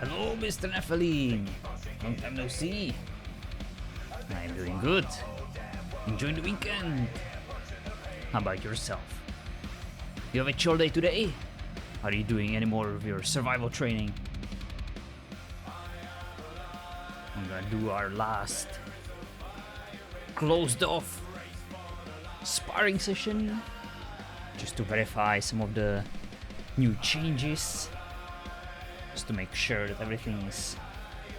Hello, Mr. Nephilim. Long time no see. I'm doing good. Enjoying the weekend. How about yourself? You have a chill day today? Are you doing any more of your survival training? I'm gonna do our last closed off sparring session just to verify some of the new changes, just to make sure that everything is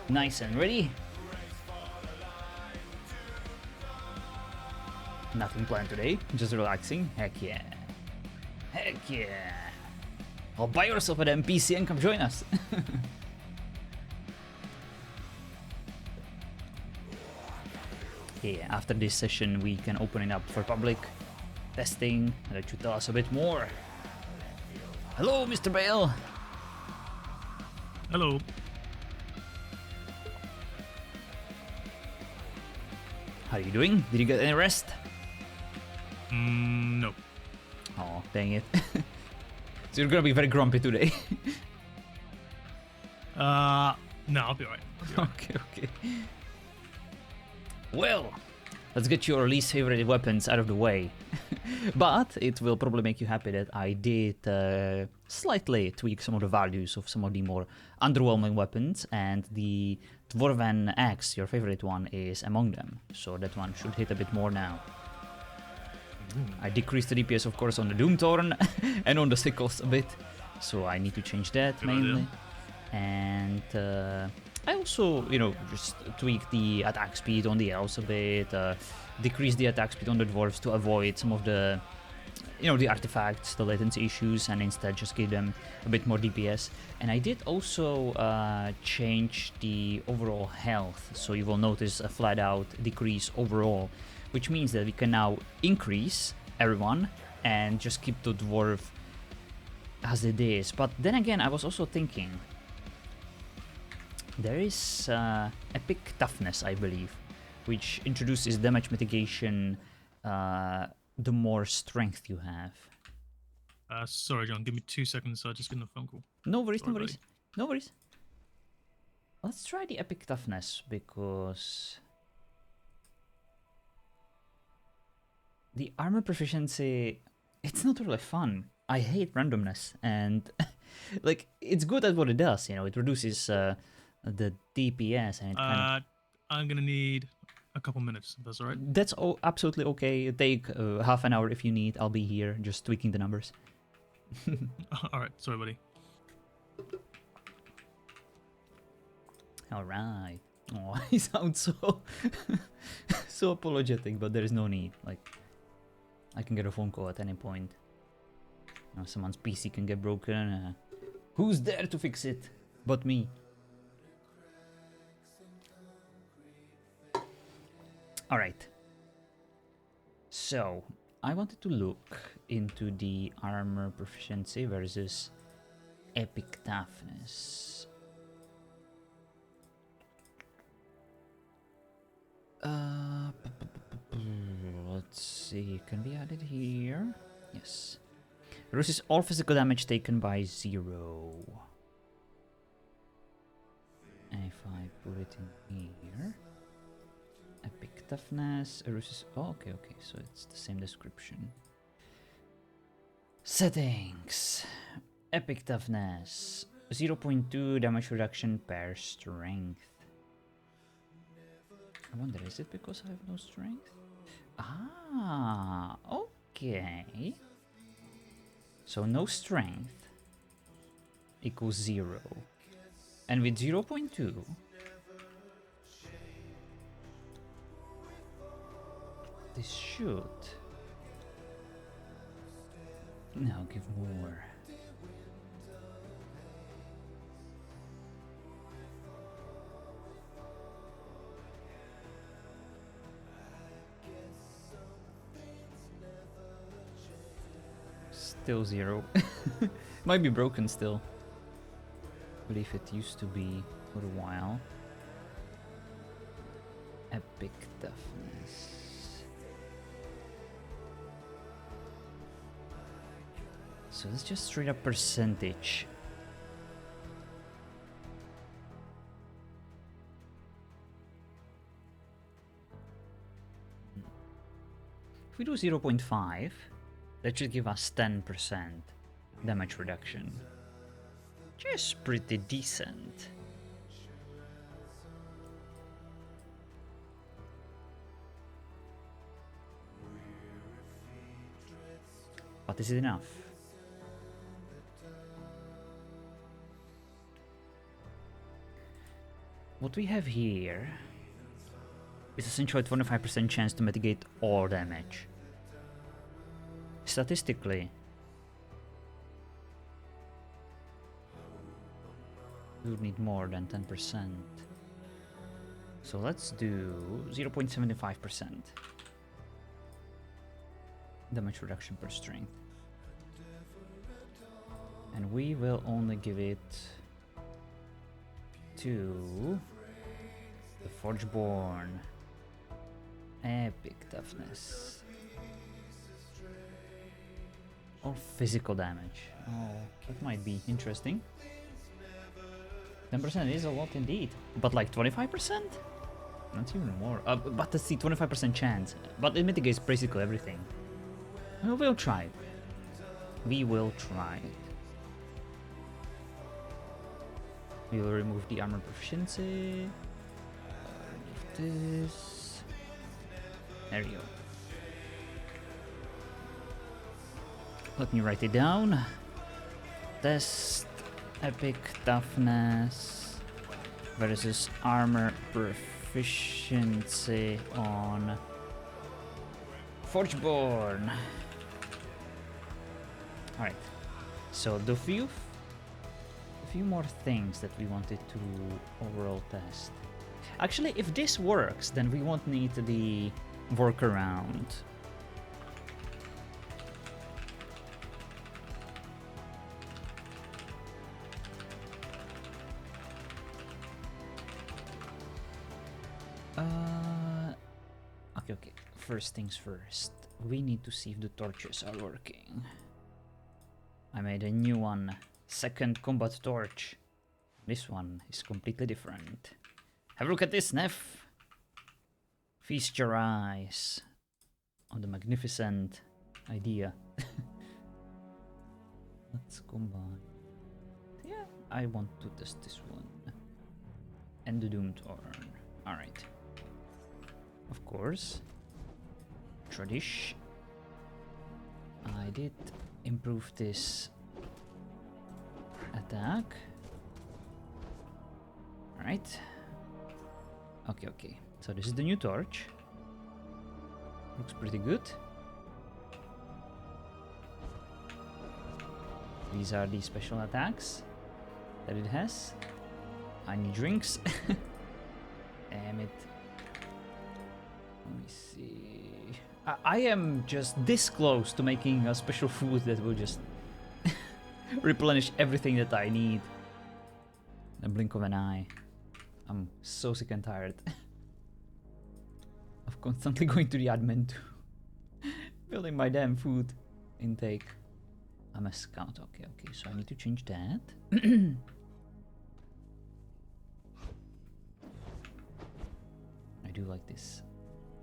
nice and ready. Nothing planned today, just relaxing. Heck yeah. Heck yeah. I'll buy yourself an NPC and come join us. Yeah, after this session we can open it up for public testing and let you tell us a bit more. Hello, Mr. Bale. Hello. How are you doing? Did you get any rest? No. Oh, dang it. So you're gonna be very grumpy today. No, I'll be alright. Okay. Well, let's get your least favorite weapons out of the way. But it will probably make you happy that I did slightly tweak some of the values of some of the more underwhelming weapons, and the Dwarven Axe, your favorite one, is among them. So that one should hit a bit more now. I decreased the DPS, of course, on the Doomthorn and on the Sickles a bit, so I need to change that mainly. And I also, just tweak the attack speed on the elves a bit, decrease the attack speed on the dwarves to avoid some of the, the artifacts, the latency issues, and instead just give them a bit more DPS. And I did also change the overall health, so you will notice a flat out decrease overall, which means that we can now increase everyone and just keep the dwarf as it is. But then again, I was also thinking, there is epic toughness, I believe, which introduces damage mitigation the more strength you have. Sorry, John. Give me 2 seconds. Just getting a phone call. No worries, Sorry, no worries, buddy. no worries. Let's try the epic toughness, because the armor proficiency, it's not really fun. I hate randomness, and like, it's good at what it does, it reduces the DPS, and it kind of... I'm gonna need a couple minutes, if that's alright. That's absolutely okay. Take half an hour if you need. I'll be here just tweaking the numbers. Alright, sorry, buddy. Alright. Oh, he sounds so so apologetic, but there is no need. Like, I can get a phone call at any point. Someone's PC can get broken. Who's there to fix it but me? Alright. So, I wanted to look into the armor proficiency versus epic toughness. Let's see, can we add it here? Yes. Reduces all physical damage taken by 0. And if I put it in here, epic toughness, reduces... Oh, okay, so it's the same description. Settings. Epic toughness. 0.2 damage reduction per strength. I wonder, is it because I have no strength? Ah, okay. So no strength equals 0. And with 0.2, this should now give more. Still 0. Might be broken still. I believe it used to be for a while. Epic toughness. So it's just straight up percentage. we do 0.5, that should give us 10% damage reduction. Which is pretty decent. But is it enough? What we have here is essentially a 25% chance to mitigate all damage. Statistically, we would need more than 10%. So let's do 0.75% damage reduction per strength. And we will only give it to the Forgeborn. Epic toughness. Or physical damage. Oh, that might be interesting. 10% is a lot indeed. But like 25%? Not even more. But that's the 25% chance. But it mitigates basically everything. Well, we'll try it. We will try it. We will remove the armor proficiency. Remove this. There you go. Let me write it down. Test epic toughness versus armor proficiency on Forgeborn. Alright. So the few more things that we wanted to overall test. Actually, if this works, then we won't need the workaround. Okay. First things first. We need to see if the torches are working. I made a new one. Second combat torch. This one is completely different. Have a look at this, Neff. Feast your eyes on the magnificent idea. Let's combine. Yeah, I want to test this one. And the Doomed Horn. Alright. Of course. Tradish. I did improve this attack. Alright. Okay. So this is the new torch. Looks pretty good. These are the special attacks that it has. I need drinks. Damn it. Let me see. I am just this close to making a special food that will just replenish everything that I need. In a blink of an eye. I'm so sick and tired of constantly going to the admin to building my damn food intake. I'm a scout. Okay, so I need to change that. I do like this.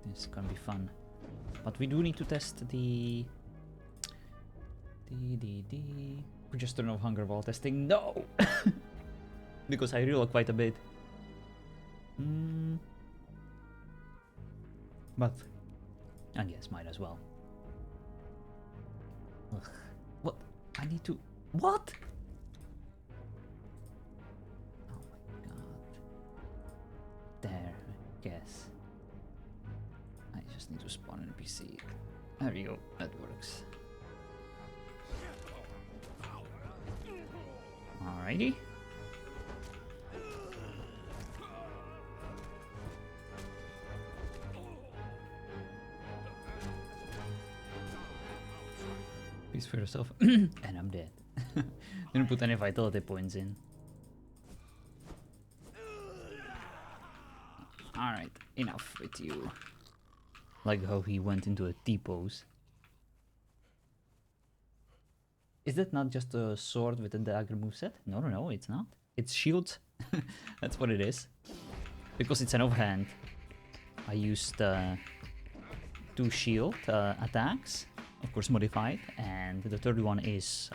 This is gonna be fun. But we do need to test the Progesterone of Hunger while testing. No! Because I reload quite a bit. But I guess might as well. Ugh. What? I need to... What? Oh my god. There, I guess. I just need to spawn an NPC. There we go, that works. Alrighty. Peace for yourself. And I'm dead. Didn't put any vitality points in. Alright, enough with you. Like how he went into a T-pose. Is that not just a sword with a dagger moveset? No, it's not. It's shield. That's what it is. Because it's an offhand. I used 2 shield attacks, of course modified, and the third one is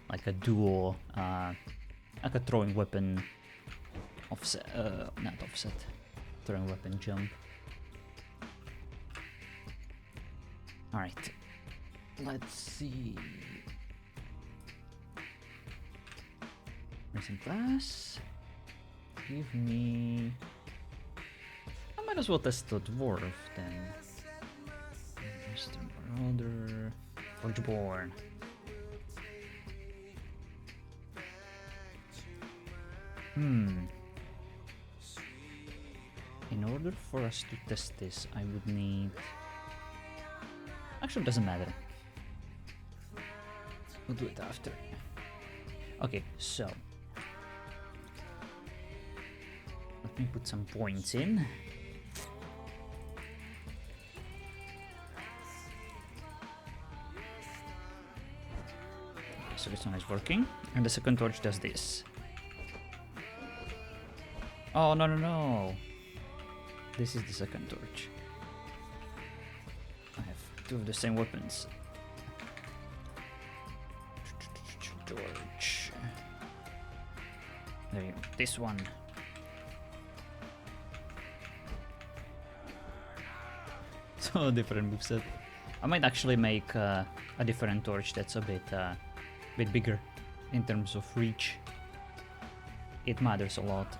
like a dual, like a throwing weapon offset, not offset, throwing weapon jump. Alright, let's see. Missing class. Give me. I might as well test the dwarf then. Mr. Marauder. Forgeborn. In order for us to test this, I would need. Actually, it doesn't matter. We'll do it after. Okay, so. Let me put some points in. Okay, so this one is working. And the second torch does this. Oh, no, no, no. This is the second torch. I have 2 of the same weapons. Torch. There you go. This one. So different moveset. I might actually make a different torch that's a bit bigger in terms of reach. It matters a lot.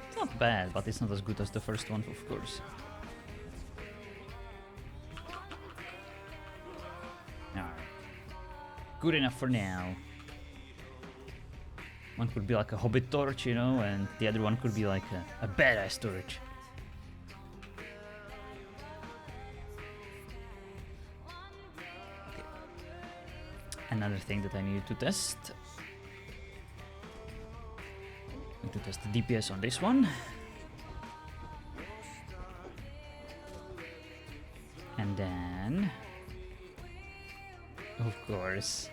It's not bad, but it's not as good as the first one, of course. Good enough for now. One could be like a hobbit torch, you know, and the other one could be like a badass torch. Okay. Another thing that I need to test. I need to test the DPS on this one. And then, of course,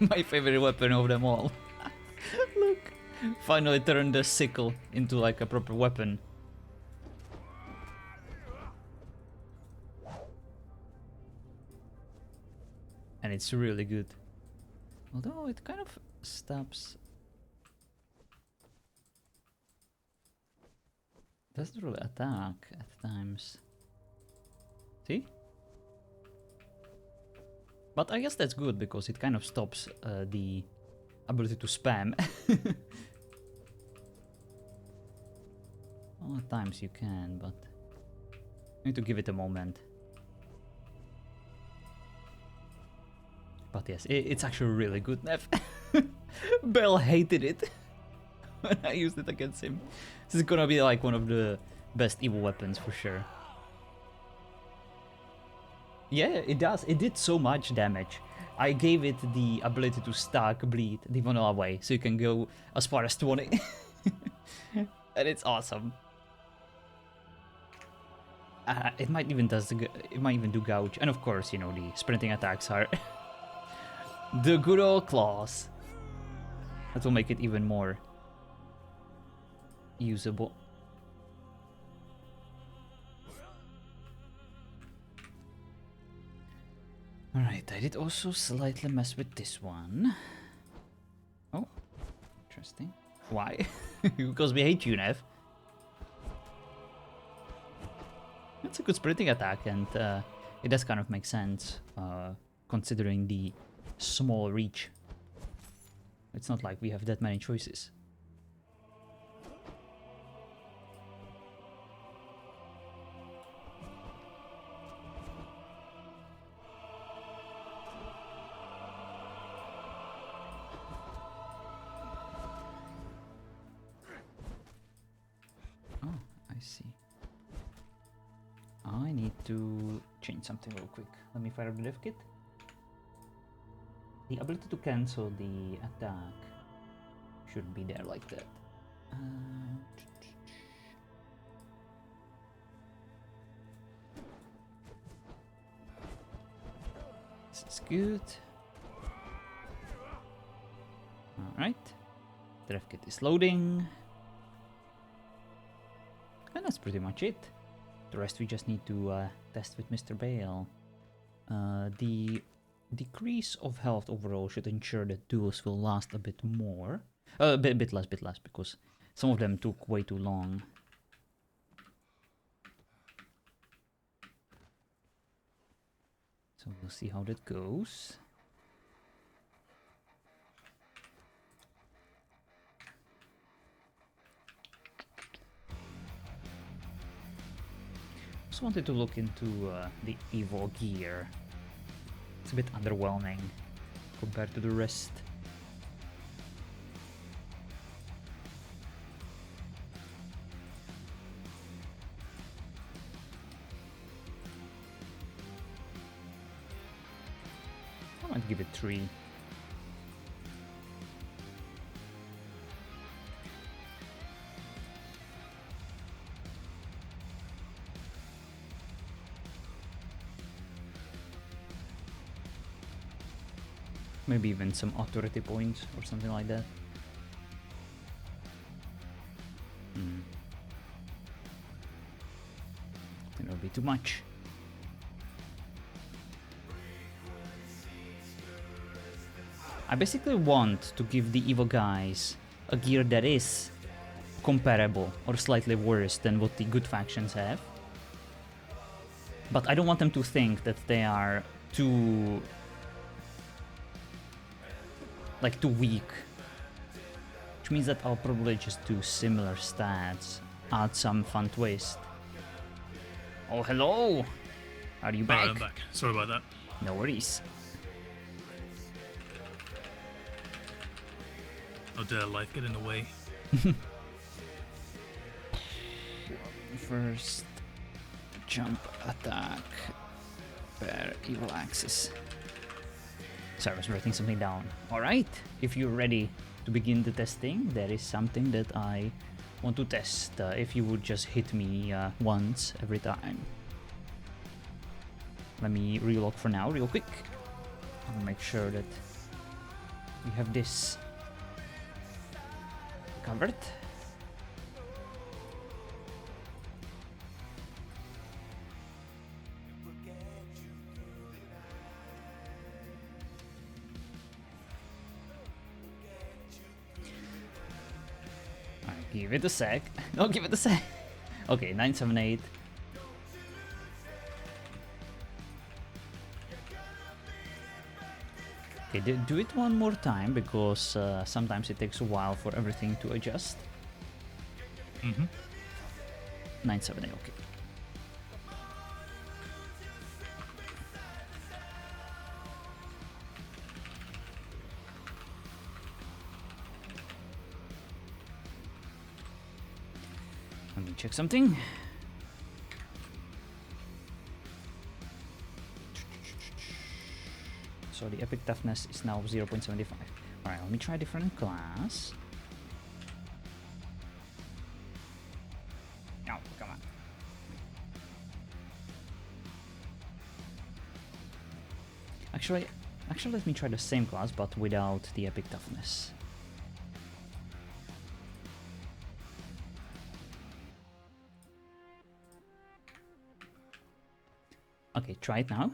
my favorite weapon of them all. Look, finally turned the sickle into like a proper weapon. And it's really good. Although it kind of stops. Doesn't really attack at times. See? But I guess that's good because it kind of stops the ability to spam. All the times you can, but you need to give it a moment. But yes, it's actually really good, Nev. Bell hated it when I used it against him. This is gonna be like one of the best evil weapons for sure. Yeah, it does. It did so much damage. I gave it the ability to stack bleed the vanilla way, so you can go as far as 20. And it's awesome. It might even do gouge, and of course, you know, the sprinting attacks are the good old claws. That will make it even more usable. Alright, I did also slightly mess with this one. Oh, interesting. Why? Because we hate you, Nev. It's a good sprinting attack, and it does kind of make sense, considering the small reach. It's not like we have that many choices. Oh, I see. I need to change something real quick. Let me fire up the dev kit. The ability to cancel the attack should be there like that. This is good. Alright. The ref kit is loading. And that's pretty much it. The rest we just need to test with Mr. Bale. The decrease of health overall should ensure that duels will last a bit more. Bit less, because some of them took way too long. So we'll see how that goes. Also wanted to look into the Evo gear. It's a bit underwhelming compared to the rest. I might give it 3. Maybe even some authority points or something like that. I think it'll be too much. I basically want to give the Evo guys a gear that is comparable or slightly worse than what the good factions have. But I don't want them to think that they are too weak. Which means that I'll probably just do similar stats, add some fun twist. Oh, hello! Are you back? I'm back. Sorry about that. No worries. How dare life get in the way? First, jump attack per evil axis. Sorry, I was writing something down. Alright, if you're ready to begin the testing, there is something that I want to test. If you would just hit me once every time. Let me relog for now, real quick. I'll make sure that we have this covered. Give it a sec. No, give it a sec. Okay, 978. Okay, do it one more time because sometimes it takes a while for everything to adjust. 978, okay. Let me check something. So the epic toughness is now 0.75. Alright, let me try a different class. Oh, come on. Actually, let me try the same class, but without the epic toughness. Okay, try it now.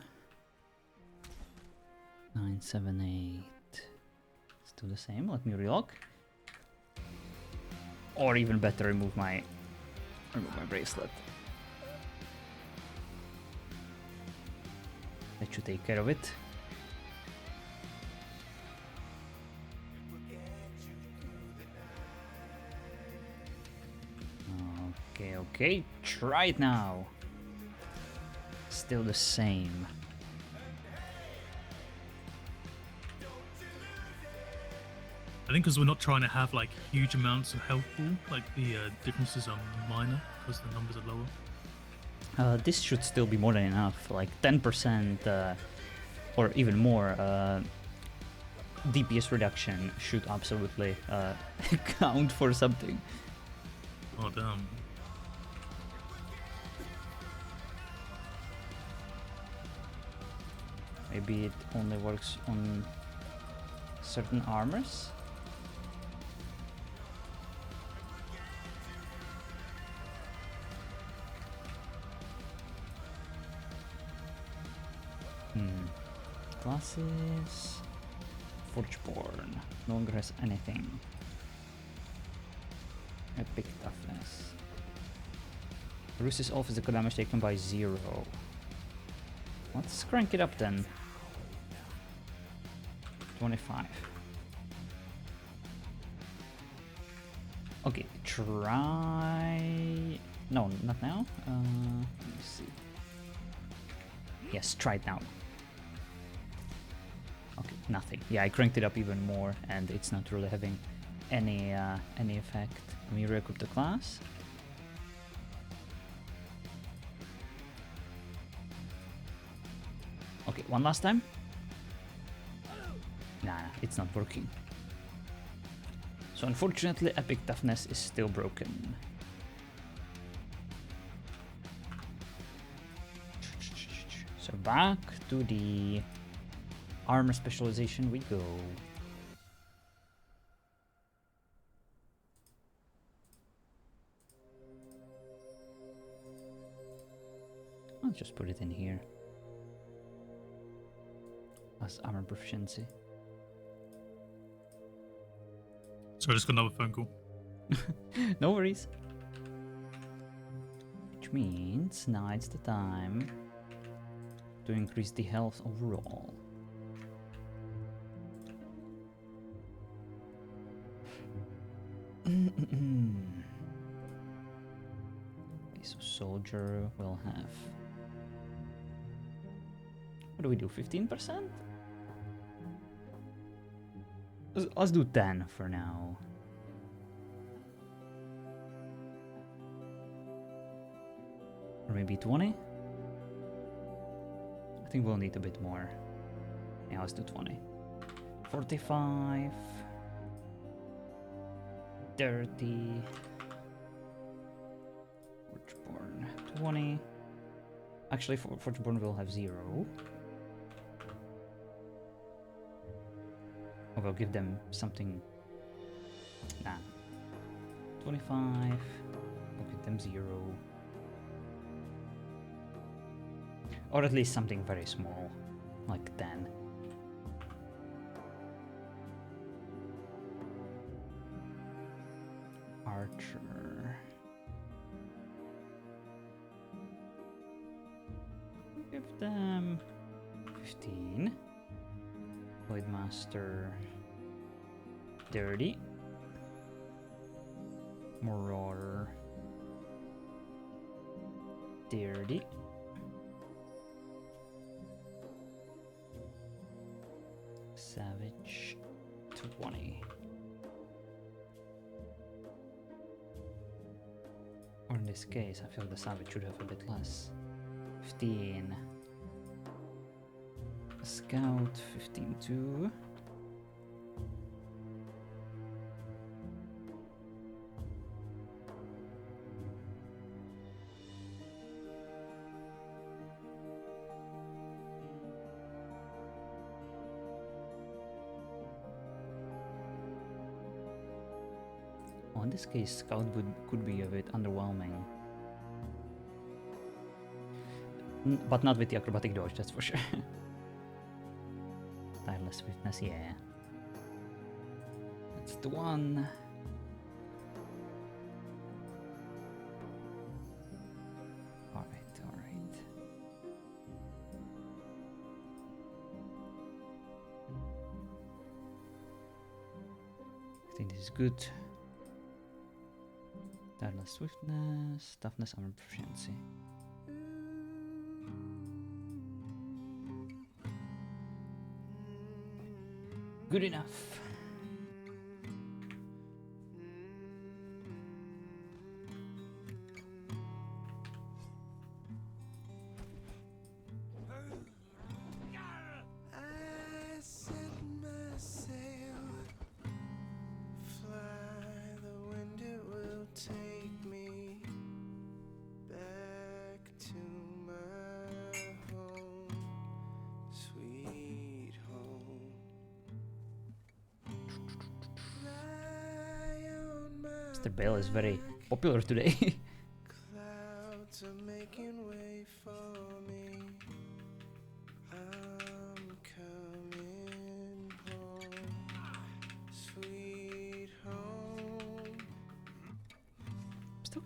978. Let's do the same. Let me relog. Or even better, remove my bracelet. That should take care of it. Okay, try it now. Still the same. I think because we're not trying to have like huge amounts of health pool, like the differences are minor because the numbers are lower. This should still be more than enough. Like 10% or even more DPS reduction should absolutely count for something. Oh damn. Maybe it only works on certain armors. classes. Forgeborn no longer has anything. Epic toughness. Reduces all physical damage taken by 0. Let's crank it up then. 25. Okay, try... No, not now. Let me see. Yes, try it now. Okay, nothing. Yeah, I cranked it up even more, and it's not really having any effect. Let me re-equip the class. Okay, one last time. Nah, it's not working. So unfortunately, epic toughness is still broken. So back to the armor specialization we go. I'll just put it in here as armor proficiency. So I just got another phone call. No worries. Which means now it's the time to increase the health overall. Okay, so soldier will have... What do we do, 15%? Let's do 10 for now. Or maybe 20? I think we'll need a bit more. Yeah, let's do 20. 45. 30. Forgeborn 20. Actually, Forgeborn will have 0. Or we'll give them something. Nah. 25. We'll give them 0. Or at least something very small, like 10. Archer. Give them 15. Voidmaster 30. Marauder 30. Savage 20. Or in this case, I feel the Savage should have a bit less. 15. Scout 15 too. Oh, in this case, Scout could be a bit underwhelming. But not with the acrobatic dodge, that's for sure. Tireless swiftness, yeah. That's the one. Alright, alright. I think this is good. Tireless swiftness, toughness, armor proficiency. Good enough. I set my sail, fly the wind, it will take me back to my home, sweet home. Mr. Bale is very popular today. Clouds are making way for me. I'm coming.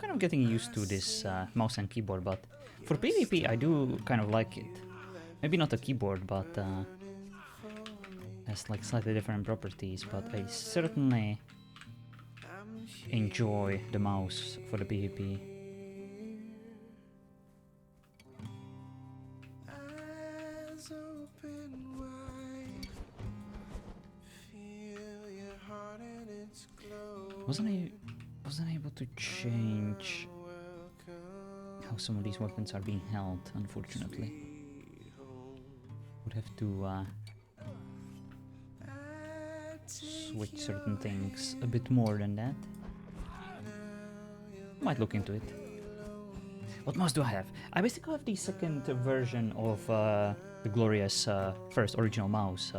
kind of getting used to this mouse and keyboard, but for PvP I do kind of like it. Maybe not a keyboard, but has like slightly different properties, but I certainly enjoy the mouse for the PvP. Eyes open wide. Feel your heart and its glow. Wasn't able to change how some of these weapons are being held, unfortunately. Would have to switch certain things a bit more than that. Might look into it. What mouse do I have? I basically have the second version of the glorious first original mouse.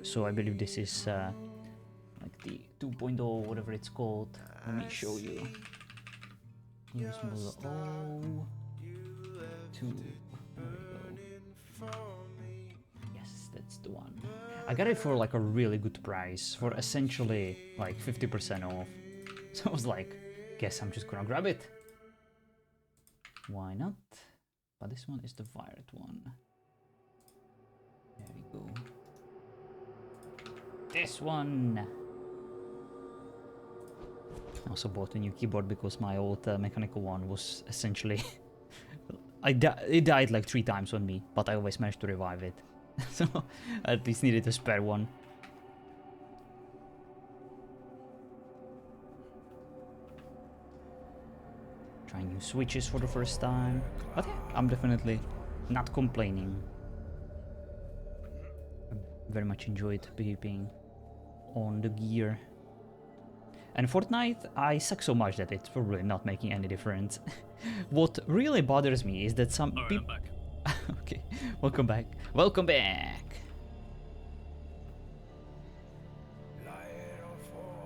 So I believe this is like the 2.0, whatever it's called. Let me show you. Use model 2. There we go. Yes, that's the one. I got it for like a really good price, for essentially like 50% off. So I was like, guess I'm just gonna grab it. Why not? But this one is the wired one. There we go. This one! I also bought a new keyboard because my old mechanical one was essentially... it died like 3 times on me, but I always managed to revive it. So I at least needed a spare one. Trying new switches for the first time. But yeah, I'm definitely not complaining. I very much enjoyed PvPing on the gear. And Fortnite, I suck so much that it's probably not making any difference. What really bothers me is that some people... I'm back. Okay, welcome back. Welcome back!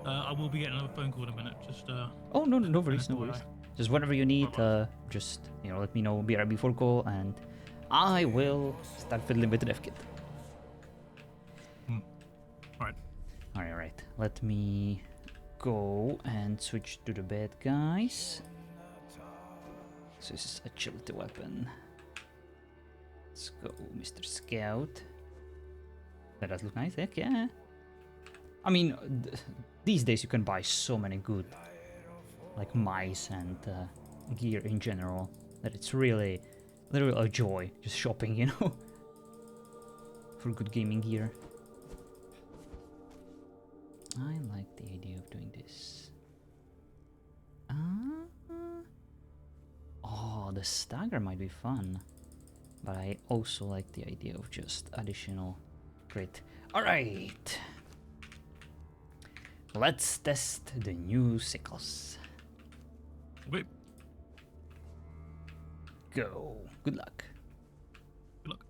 I will be getting another phone call in a minute. Just Oh, no worries, no FYI. worries. Just whenever you need, Bye-bye. just, you know, let me know, be right before call, and I will start fiddling with the dev kit. Alright. Alright, let me go and switch to the bad guys. So this is agility weapon. Let's go, Mr. Scout. That does look nice, heck yeah. I mean, these days you can buy so many good, like mice and gear in general, that it's really, literally a joy just shopping, you know, for good gaming gear. I like the idea of doing this. Oh, the stagger might be fun, but I also like the idea of just additional crit. Alright, let's test the new sickles. Wait. Go. Good luck. Good luck.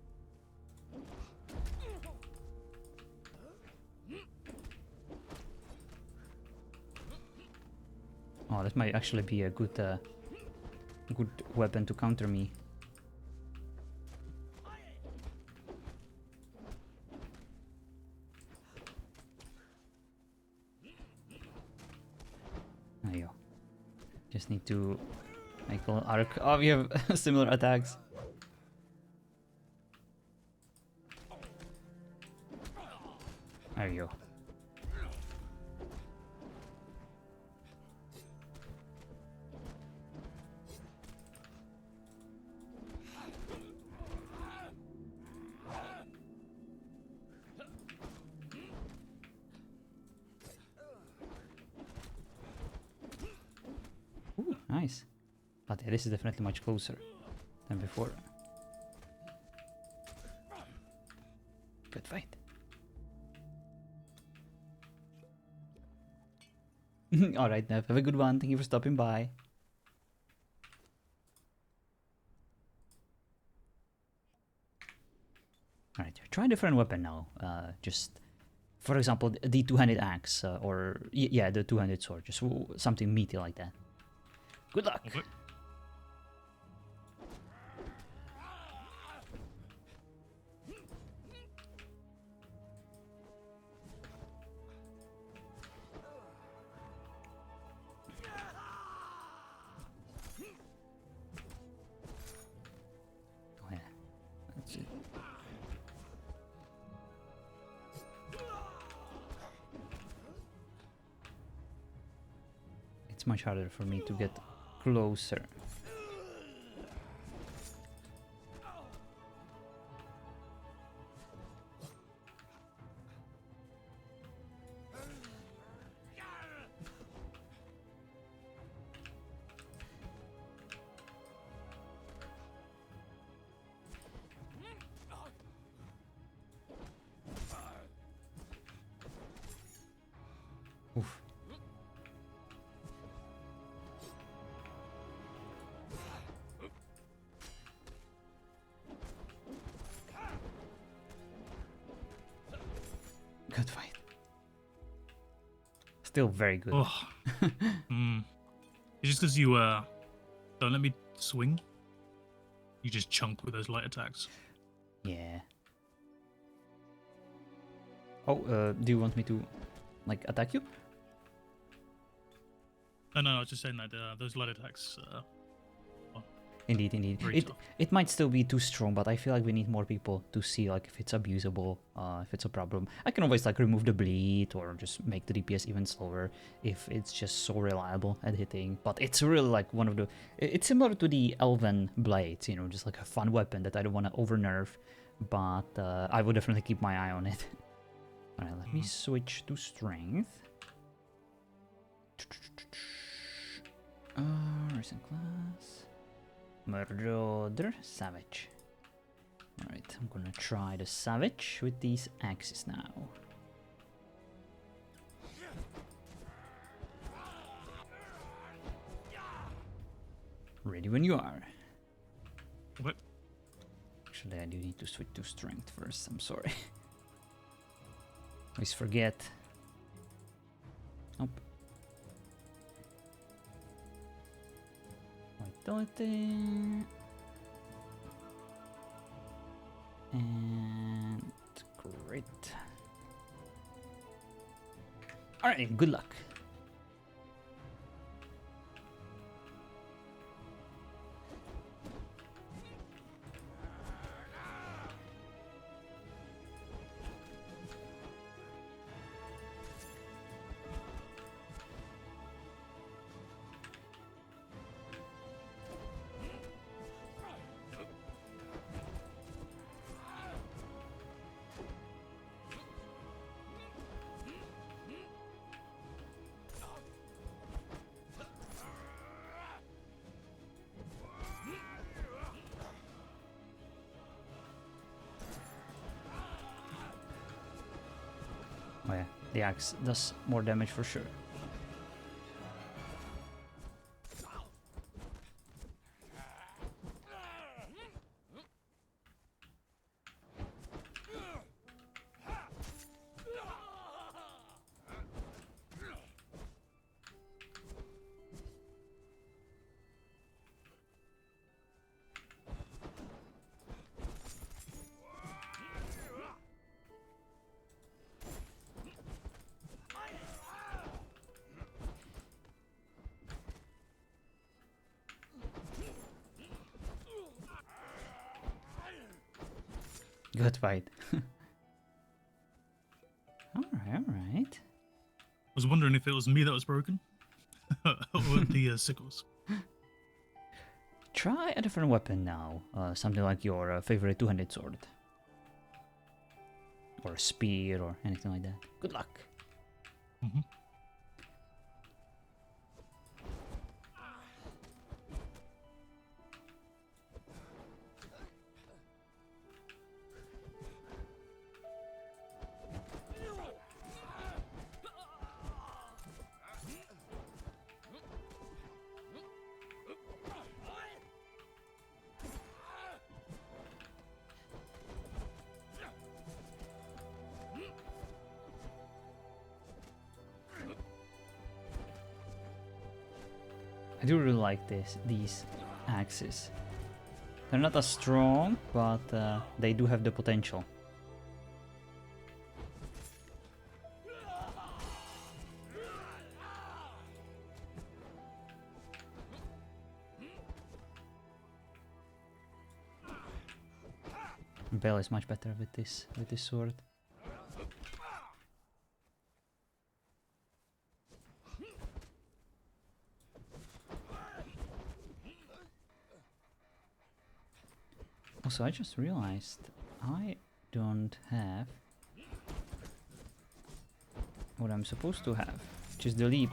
Oh, that might actually be a good, good weapon to counter me. There you go. Just need to make a little arc. Oh, we have similar attacks. There you go. Ooh, nice. But yeah, this is definitely much closer than before. Good fight. Alright, Nev, have a good one. Thank you for stopping by. Alright, try a different weapon now. Just, for example, the two-handed axe, or yeah, the two-handed sword. Just something meaty like that. Good luck. Okay. it's much harder for me to get closer. Oof. Good fight. Still very good. Oh. It's just because you don't let me swing. You just chunk with those light attacks. Yeah. Oh, do you want me to, like, attack you? No, I was just saying that those light attacks. Indeed, indeed. Very tough. It might still be too strong, but I feel like we need more people to see like if it's abusable, if it's a problem. I can always like remove the bleed or just make the DPS even slower if it's just so reliable at hitting. But it's really like one of the. It's similar to the Elven blades, you know, just like a fun weapon that I don't want to over nerf, but I would definitely keep my eye on it. Alright, let me switch to strength. Recent class. Marauder, Savage. Alright, I'm gonna try the Savage with these axes now. Ready when you are. What? Actually, I do need to switch to strength first, I'm sorry. Always forget. Nope. Vitality. And great. Alright, good luck. Oh yeah, the axe does more damage for sure. Good fight. Alright. I was wondering if it was me that was broken, or the sickles. Try a different weapon now. Something like your favorite two-handed sword. Or a spear or anything like that. Good luck. Mm-hmm. I do really like these axes. They're not as strong, but they do have the potential. Bell is much better with this sword. Also, I just realized I don't have what I'm supposed to have, which is the leap.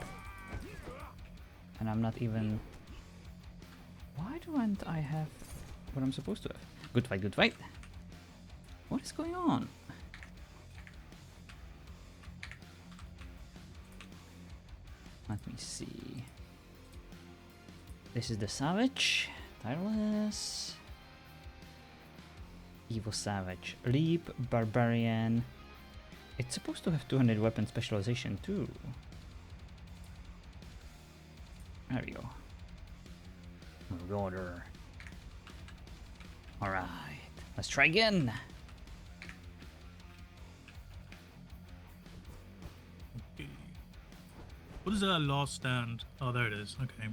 And I'm not even... Why don't I have what I'm supposed to have? Good fight, good fight. What is going on? Let me see. This is the Savage. Tireless. Evil Savage. Leap, Barbarian. It's supposed to have 200 weapon specialization too. There we go. Order. Alright. Let's try again. Okay. What is that last stand? Oh, there it is. Okay.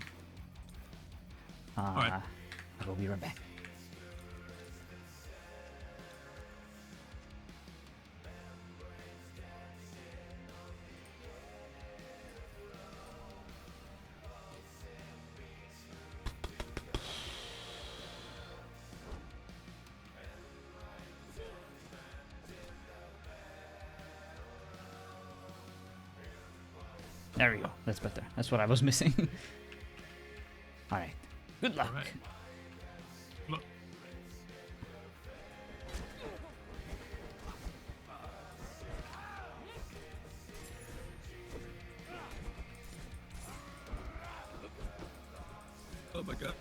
Alright. I will be right back. There we go. That's better. That's what I was missing. Alright. Good luck. Alright. Look. Oh my god.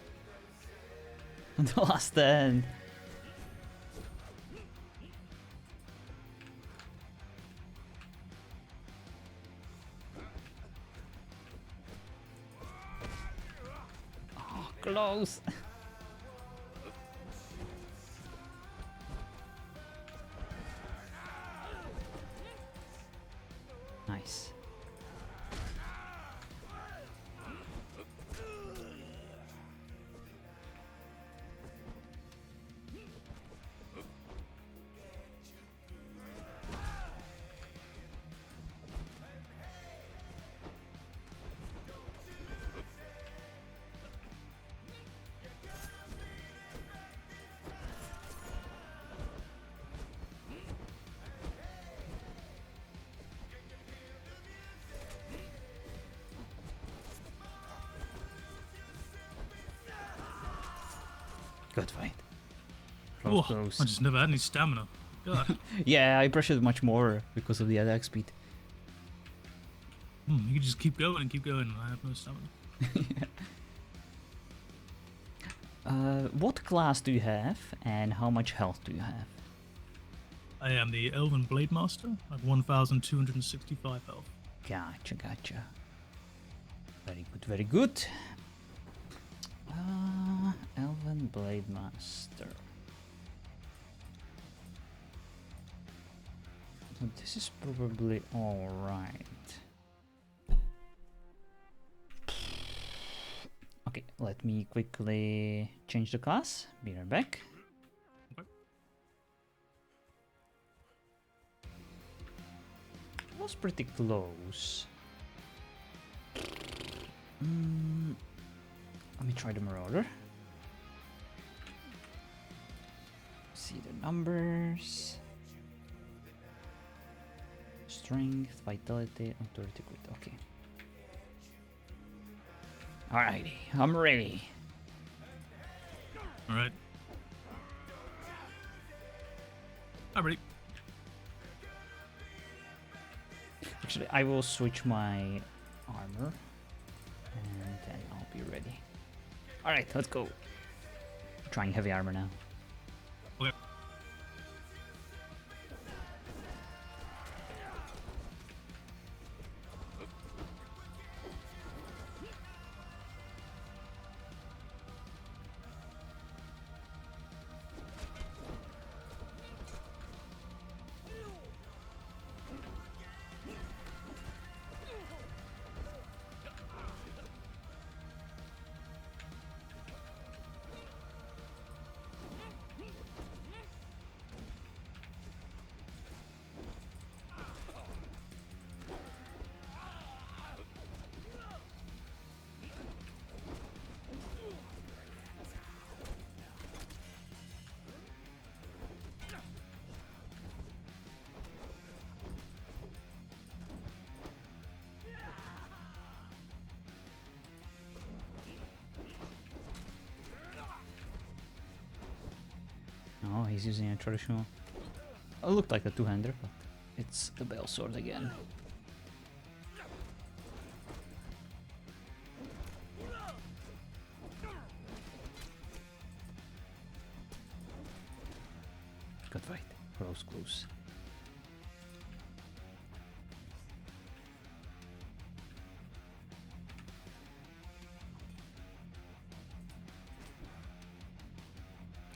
The last stand. Oh, close. Nice. Good fight. Close, Oh, close. I just never had any stamina. God. Yeah, I pressured much more because of the attack speed. You can just keep going and keep going, and I have no stamina. What class do you have and how much health do you have? I am the Elven Blade Master. I have 1,265 health. Gotcha, gotcha. Very good, very good. Elven Blade Master. Well, this is probably alright. Okay, let me quickly change the class. Be right back. Okay. Was pretty close. Let me try the Marauder. See the numbers. Strength, vitality, authority, crit. Okay. Alrighty, I'm ready. Alright. I'm ready. Actually, I will switch my armor and then I'll be ready. Alright, let's go. Trying heavy armor now. Okay. he's using a traditional. It looked like a two-hander, but it's the bell sword again. Good fight. Close.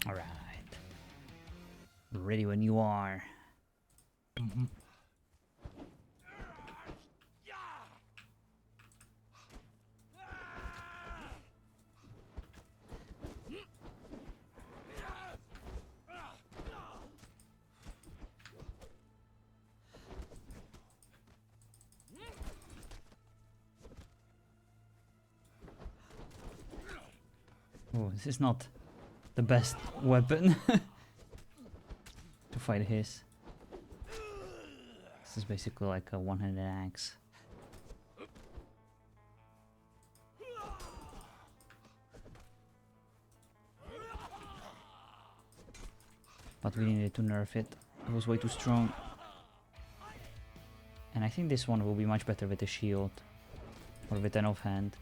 Alright. Ready when you are. Mhm. Oh, this is not the best weapon to fight his. This is basically like a one-handed axe. But we needed to nerf it. It was way too strong. And I think this one will be much better with a shield. Or with an offhand.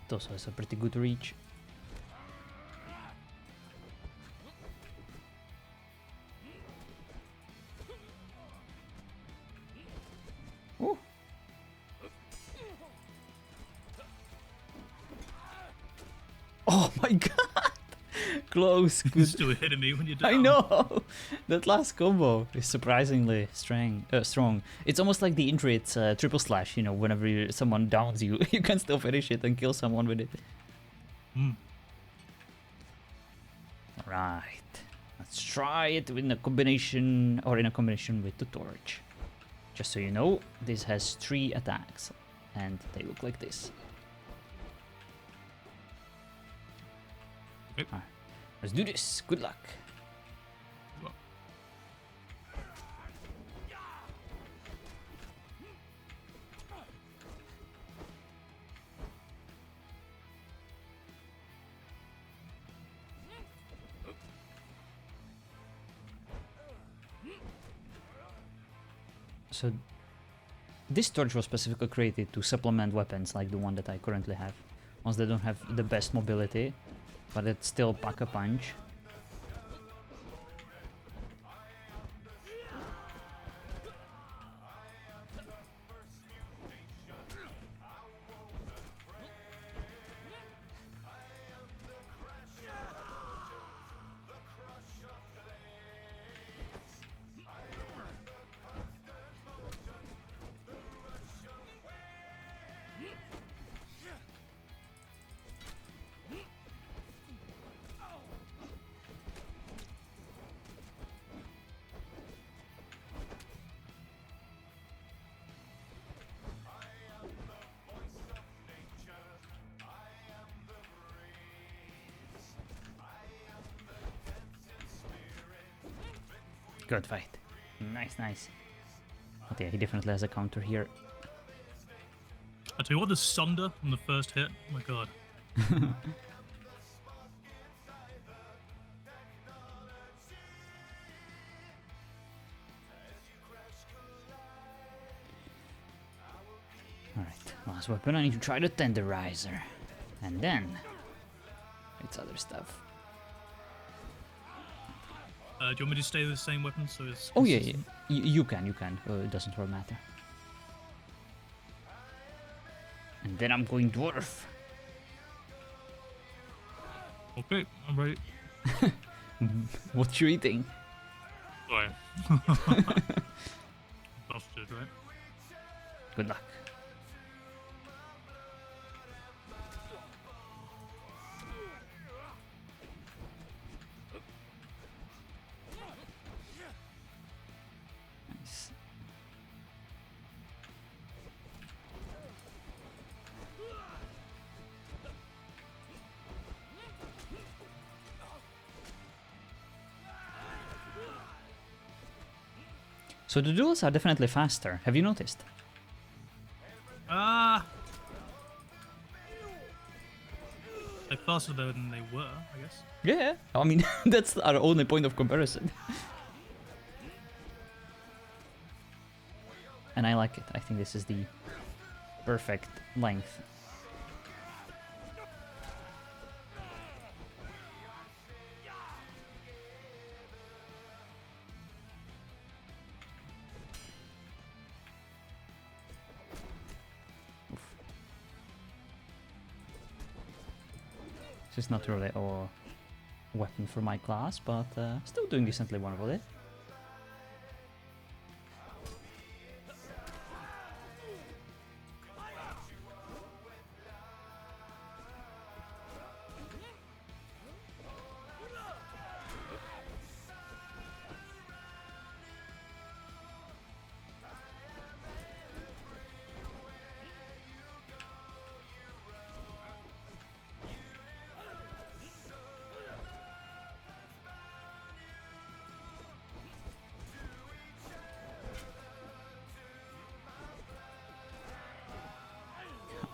It also has a pretty good reach. Ooh. Oh my god! Close. You're Good. still hitting me when you're down. I know! That last combo is surprisingly strong. It's almost like the Intride's triple slash, you know, whenever someone downs you, you can still finish it and kill someone with it. Mm. Right. Let's try it in a combination, or in a combination with the torch. Just so you know, this has 3 attacks, and they look like this. Okay. Alright. Let's do this. Good luck. Well, So, this torch was specifically created to supplement weapons like the one that I currently have. Ones that don't have the best mobility, but it still pack a punch. Good fight. Nice. But yeah, he definitely has a counter here. I tell you what, the Sunder on the first hit. Oh my god. Alright, last weapon. I need to try the Tenderizer. And then, it's other stuff. Do you want me to stay with the same weapon so it's Oh yeah, consistent? you can. It doesn't really matter. And then I'm going dwarf. Okay, I'm ready. What you eating? Sorry. Busted, right? Good luck. Nice. So the duels are definitely faster. Have you noticed? Like faster though than they were, I guess. Yeah, I mean, that's our only point of comparison. And I like it. I think this is the perfect length. This is not really a weapon for my class, but still doing decently well with it.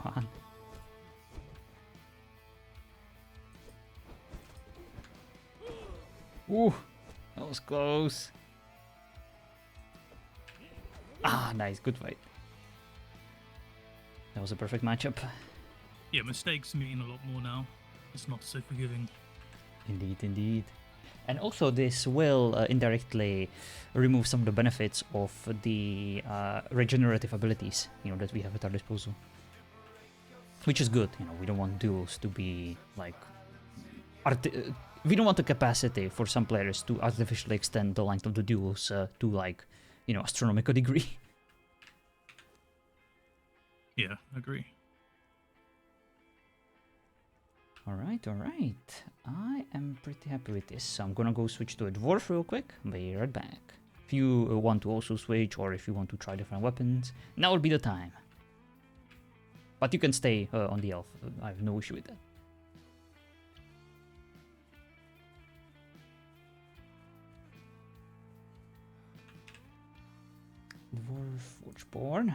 Come on. Ooh, that was close. Ah, nice, good fight. That was a perfect matchup. Yeah, mistakes mean a lot more now. It's not so forgiving. Indeed, indeed. And also this will indirectly remove some of the benefits of the regenerative abilities, that we have at our disposal. Which is good, we don't want duels to be like... we don't want the capacity for some players to artificially extend the length of the duels to like, astronomical degree. Yeah, agree. Alright, alright. I am pretty happy with this. So I'm gonna go switch to a dwarf real quick. Be right back. If you want to also switch, or if you want to try different weapons, now will be the time. But you can stay on the elf. I have no issue with that. Dwarf Forgeborn.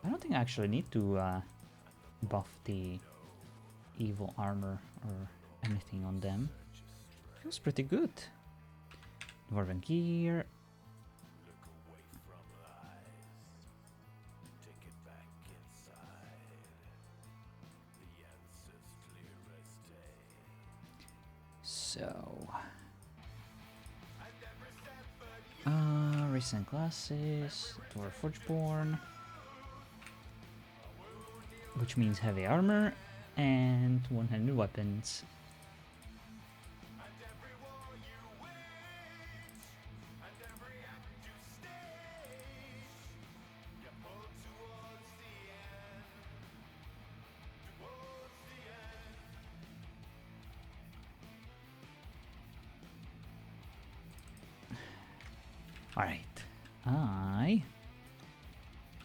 I don't think I actually need to buff the evil armor or anything on them. Feels pretty good. Dwarven gear. So, recent classes, Dwarf Forgeborn, which means heavy armor and one-handed weapons. Alright, I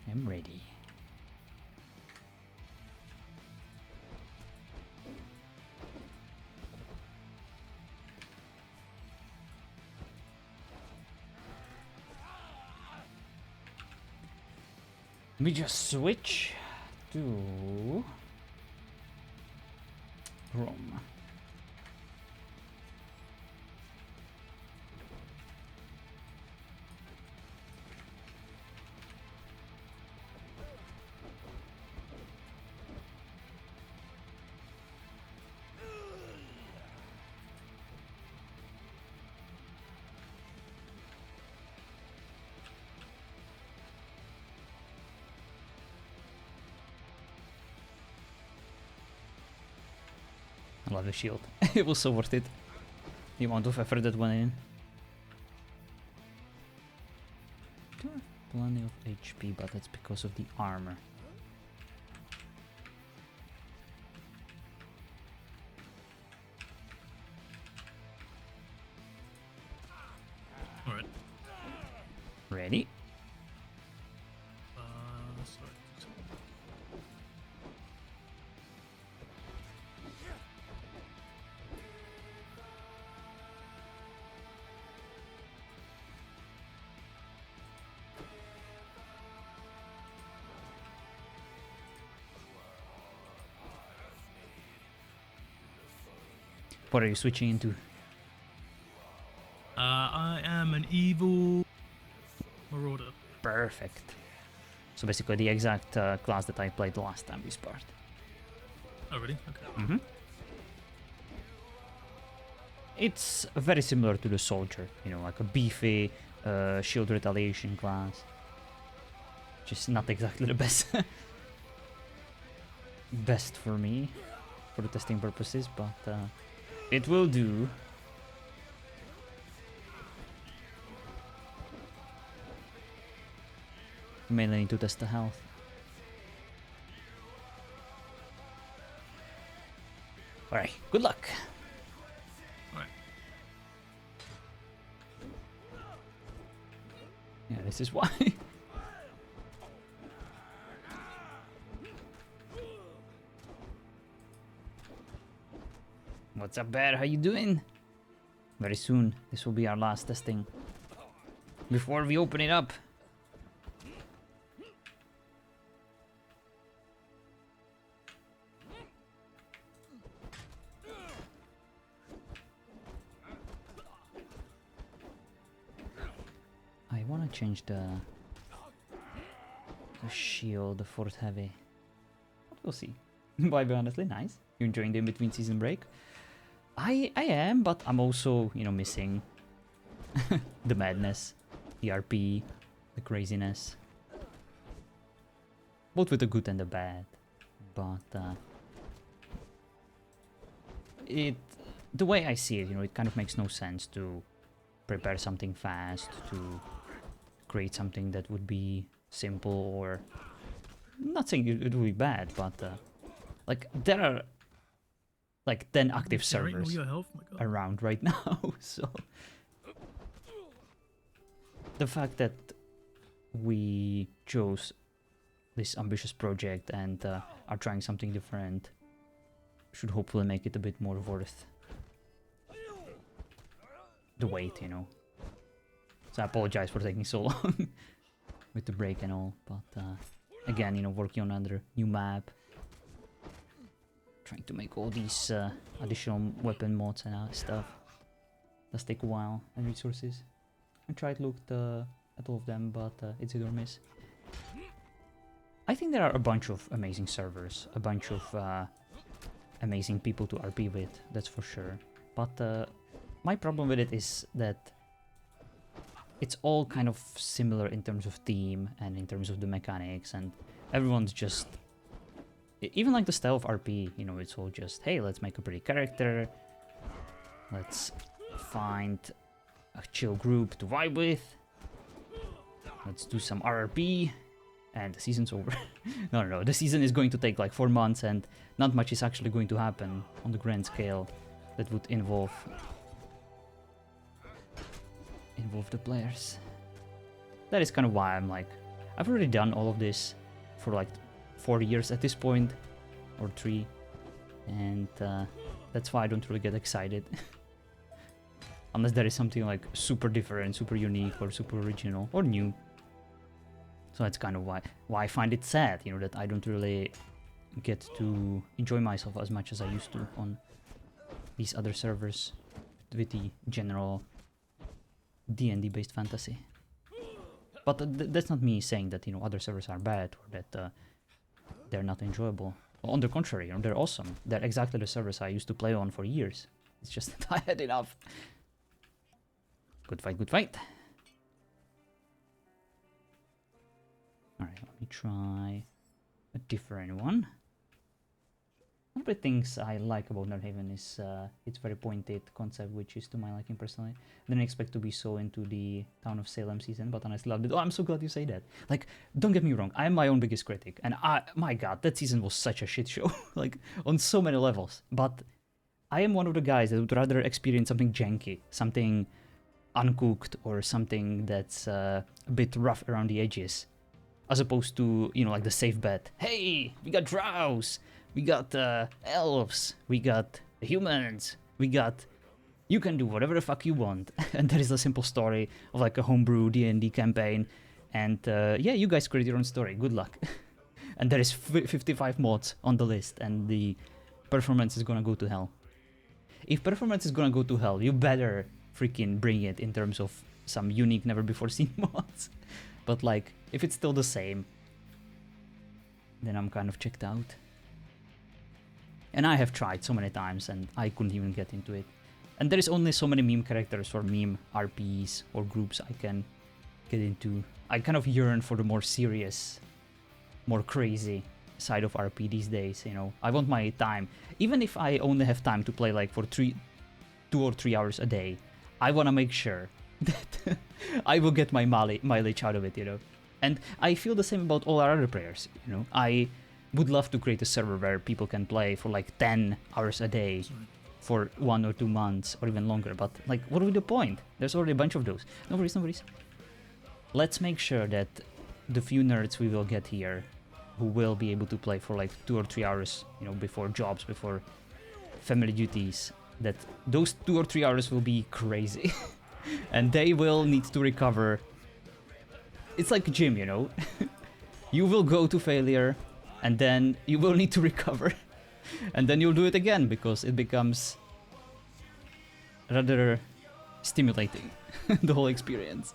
am ready. Let me just switch to Rome. I love the shield. It was so worth it. The amount of effort that went in. Do have plenty of HP, but that's because of the armor. Alright. Ready? Sorry. What are you switching into? I am an evil marauder. Perfect. So basically the exact class that I played last time we sparred. Oh, really? Okay. Mm-hmm. It's very similar to the soldier, you know, like a beefy shield retaliation class. Just not exactly the best best for me for the testing purposes, but it will do. Mainly need to test the health. Alright, good luck. Alright. Yeah, this is why. What's up, Bear? How you doing? Very soon, this will be our last testing. Before we open it up. I wanna change the shield, the fourth heavy. But we'll see. But honestly, nice. You enjoying the in-between season break? I am, but I'm also, you know, missing the madness, the RP, the craziness. Both with the good and the bad. But the way I see it, you know, it kind of makes no sense to prepare something fast, to create something that would be simple, or not saying it would be bad, but like there are like 10 active servers Your health? My God. around right now, so the fact that we chose this ambitious project and are trying something different should hopefully make it a bit more worth the wait, you know. So I apologize for taking so long with the break and all, but again, you know, working on another new map, trying to make all these additional weapon mods and stuff does take a while and resources. I tried to look at all of them, but it's hit or miss. I think there are a bunch of amazing servers, a bunch of amazing people to RP with, that's for sure. But my problem with it is that it's all kind of similar in terms of theme and in terms of the mechanics, and everyone's just... Even like the style of RP, you know, it's all just, hey, let's make a pretty character, let's find a chill group to vibe with, let's do some RRP, and the season's over. No, the season is going to take like 4 months, and not much is actually going to happen on the grand scale that would involve the players. That is kind of why I'm like, I've already done all of this for like 4 years at this point, or 3, and that's why I don't really get excited. Unless there is something like super different, super unique, or super original, or new. So that's kind of why I find it sad, you know, that I don't really get to enjoy myself as much as I used to on these other servers with the general D&D based fantasy. But that's not me saying that, you know, other servers are bad, or that they're not enjoyable. On the contrary, you know, they're awesome. They're exactly the servers I used to play on for years. It's just that I had enough. Good fight, good fight. Alright, let me try a different one. One of the things I like about Nordhaven is its very pointed concept, which is to my liking personally. I didn't expect to be so into the Town of Salem season, but honestly loved it. Oh, I'm so glad you say that. Like, don't get me wrong, I am my own biggest critic, and my god, that season was such a shit show, like, on so many levels. But I am one of the guys that would rather experience something janky, something uncooked, or something that's a bit rough around the edges, as opposed to, you know, like the safe bet. Hey, we got drows, we got elves, we got humans, we got... You can do whatever the fuck you want. And there is a simple story of like a homebrew D&D campaign. And yeah, you guys create your own story. Good luck. And there is 55 mods on the list, and the performance is gonna go to hell. if performance is gonna go to hell, you better freaking bring it in terms of some unique, never before seen mods. But like, if it's still the same, then I'm kind of checked out. And I have tried so many times and I couldn't even get into it. And there is only so many meme characters or meme RPs or groups I can get into. I kind of yearn for the more serious, more crazy side of RP these days, you know. I want my time. Even if I only have time to play like for 2 or 3 hours a day, I want to make sure that I will get my mileage out of it, you know. And I feel the same about all our other players, you know. I would love to create a server where people can play for like 10 hours a day for 1 or 2 months or even longer. But like, what would be the point? There's already a bunch of those. No worries, no worries. Let's make sure that the few nerds we will get here who will be able to play for like 2 or 3 hours, you know, before jobs, before family duties, that those 2 or 3 hours will be crazy. And they will need to recover. It's like a gym, you know. You will go to failure and then you will need to recover. And then you'll do it again because it becomes rather stimulating, the whole experience.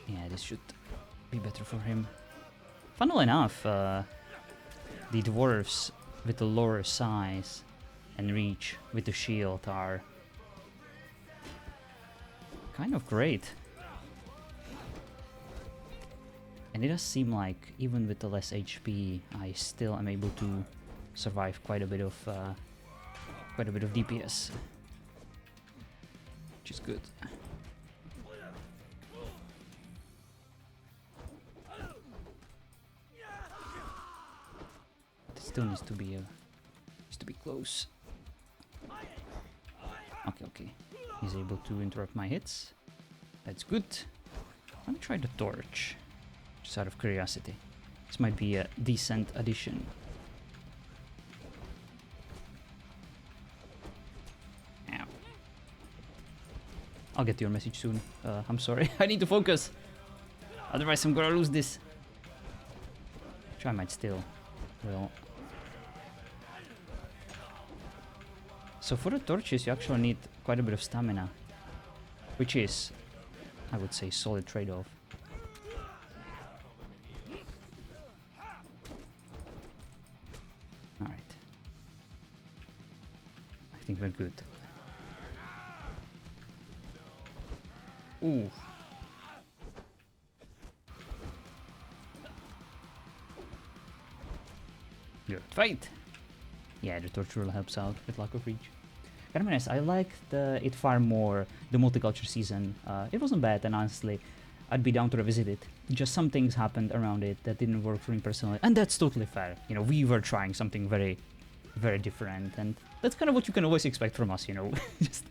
Yeah, this should be better for him. Funnily enough, the dwarves with the lower size and reach with the shield are kind of great. And it does seem like even with the less HP, I still am able to survive quite a bit of DPS, which is good. It still needs to be close. Okay. He's able to interrupt my hits. That's good. Let me try the torch, just out of curiosity. This might be a decent addition. Ow. I'll get to your message soon. I'm sorry. I need to focus. Otherwise I'm gonna lose this. Which I might still. Well. So for the torches you actually need quite a bit of stamina. Which is, I would say, solid trade-off. Alright. I think we're good. Ooh. Good fight! Yeah, the torch rule helps out with lack of reach. Kind of nice. I liked it far more, the multicultural season. It wasn't bad, and honestly, I'd be down to revisit it. Just some things happened around it that didn't work for me personally, and that's totally fair. You know, we were trying something very, very different, and that's kind of what you can always expect from us, you know. Just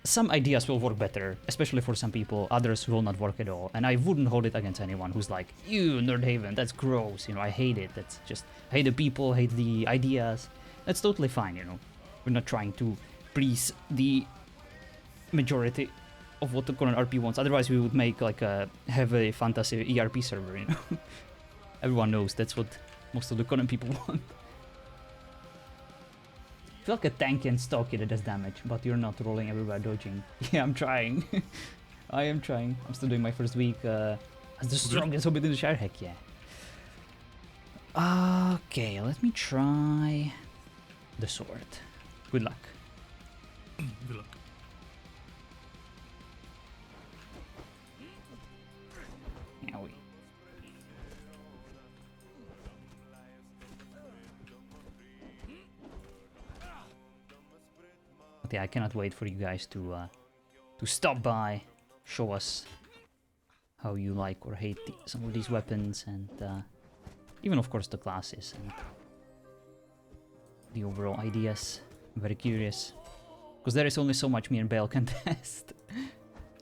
some ideas will work better, especially for some people, others will not work at all, and I wouldn't hold it against anyone who's like, ew, Nerdhaven, that's gross, you know, I hate it, that's just, I hate the people, hate the ideas. That's totally fine, you know. We're not trying to please the majority of what the current RP wants. Otherwise, we would make like a heavy fantasy ERP server, you know. Everyone knows that's what most of the current people want. I feel like a tank and stocky that does damage, but you're not rolling everywhere dodging. Yeah, I'm trying. I am trying. I'm still doing my first week as the strongest hobbit in the Shire. Heck yeah. Okay, let me try the sword. Good luck. Good luck. Yowie. But yeah, I cannot wait for you guys to stop by, show us how you like or hate some of these weapons, and even of course the classes and the overall ideas. I'm very curious, because there is only so much me and Bale can test.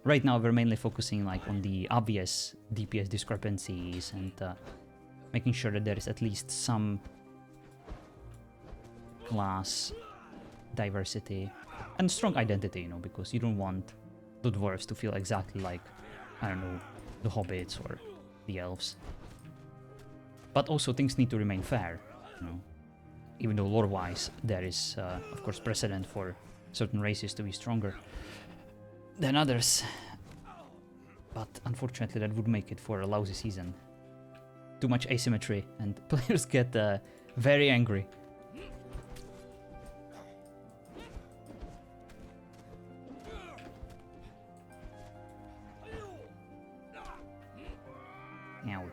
Right now we're mainly focusing like on the obvious DPS discrepancies and making sure that there is at least some class diversity and strong identity, you know, because you don't want the dwarves to feel exactly like, I don't know, the hobbits or the elves. But also things need to remain fair, you know. Even though lore-wise there is, of course, precedent for certain races to be stronger than others. But unfortunately that would make it for a lousy season. Too much asymmetry and players get very angry. Ow.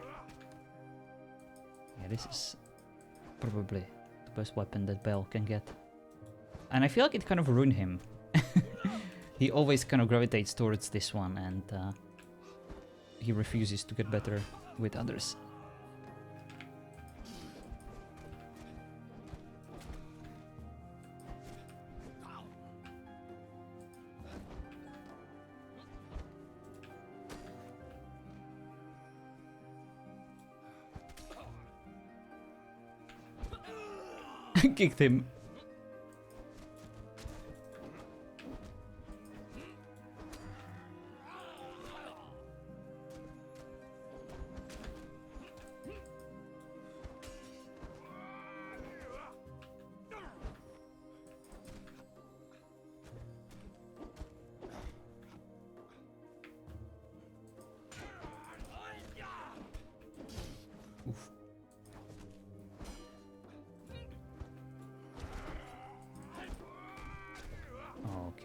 Yeah, this is probably the best weapon that Bell can get. And I feel like it kind of ruined him. He always kind of gravitates towards this one, and he refuses to get better with others. Kicked him. Oof.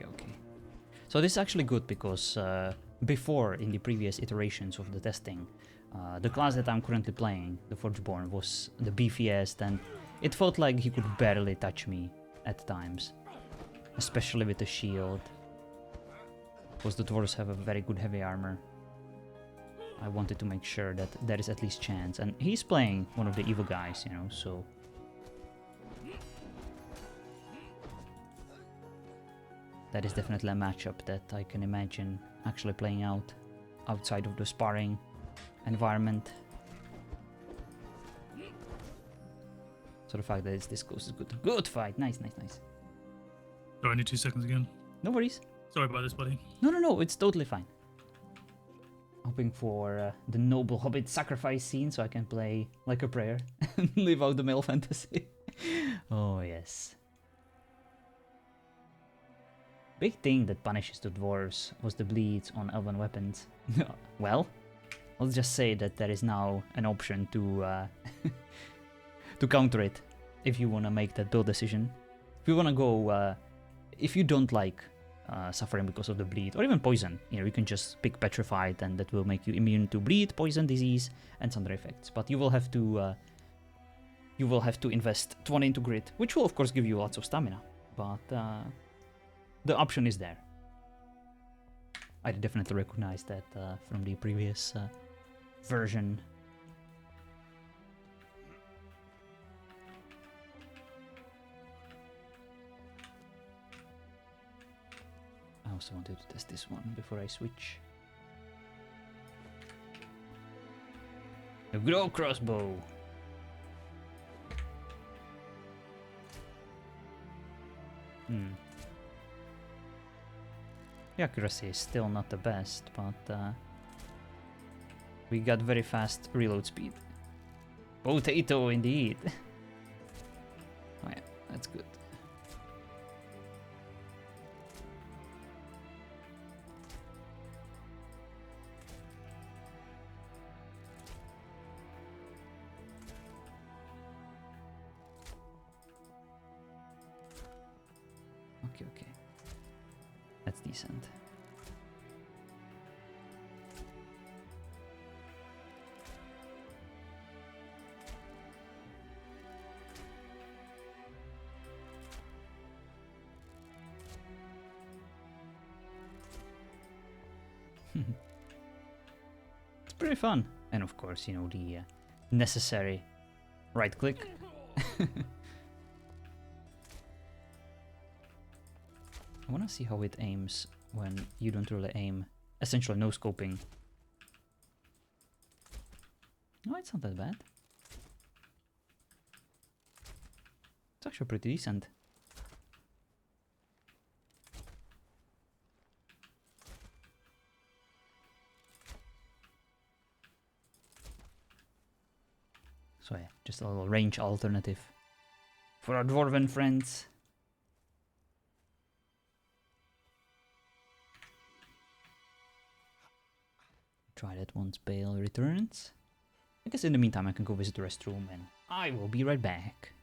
Okay. So this is actually good because before, in the previous iterations of the testing, the class that I'm currently playing, the Forgeborn, was the beefiest, and it felt like he could barely touch me at times, especially with the shield, because the dwarves have a very good heavy armor. I wanted to make sure that there is at least chance, and he's playing one of the evil guys, you know, so... That is definitely a matchup that I can imagine actually playing out outside of the sparring environment. So the fact that it's this close is good. Good fight! Nice. Sorry, I need 2 seconds again. No worries. Sorry about this, buddy. No, it's totally fine. Hoping for the noble hobbit sacrifice scene so I can play like a prayer and live out the male fantasy. Oh, yes. Big thing that punishes the dwarves was the bleeds on elven weapons. Well, let's just say that there is now an option to to counter it if you want to make that build decision. If you want to go, if you don't like suffering because of the bleed or even poison, you know, you can just pick petrified and that will make you immune to bleed, poison, disease, and some other effects. But you will have to invest 20 into grit, which will of course give you lots of stamina. But the option is there. I definitely recognize that from the previous version. I also wanted to test this one before I switch. The Grow Crossbow. The accuracy is still not the best, but we got very fast reload speed. Potato indeed. Oh yeah, that's good. Okay. That's decent. It's pretty fun. And of course, you know, the necessary right click. I want to see how it aims when you don't really aim. Essentially no scoping. Oh, it's not that bad. It's actually pretty decent. So yeah, just a little range alternative for our dwarven friends. Try that once Bale returns. I guess in the meantime I can go visit the restroom and I will be right back.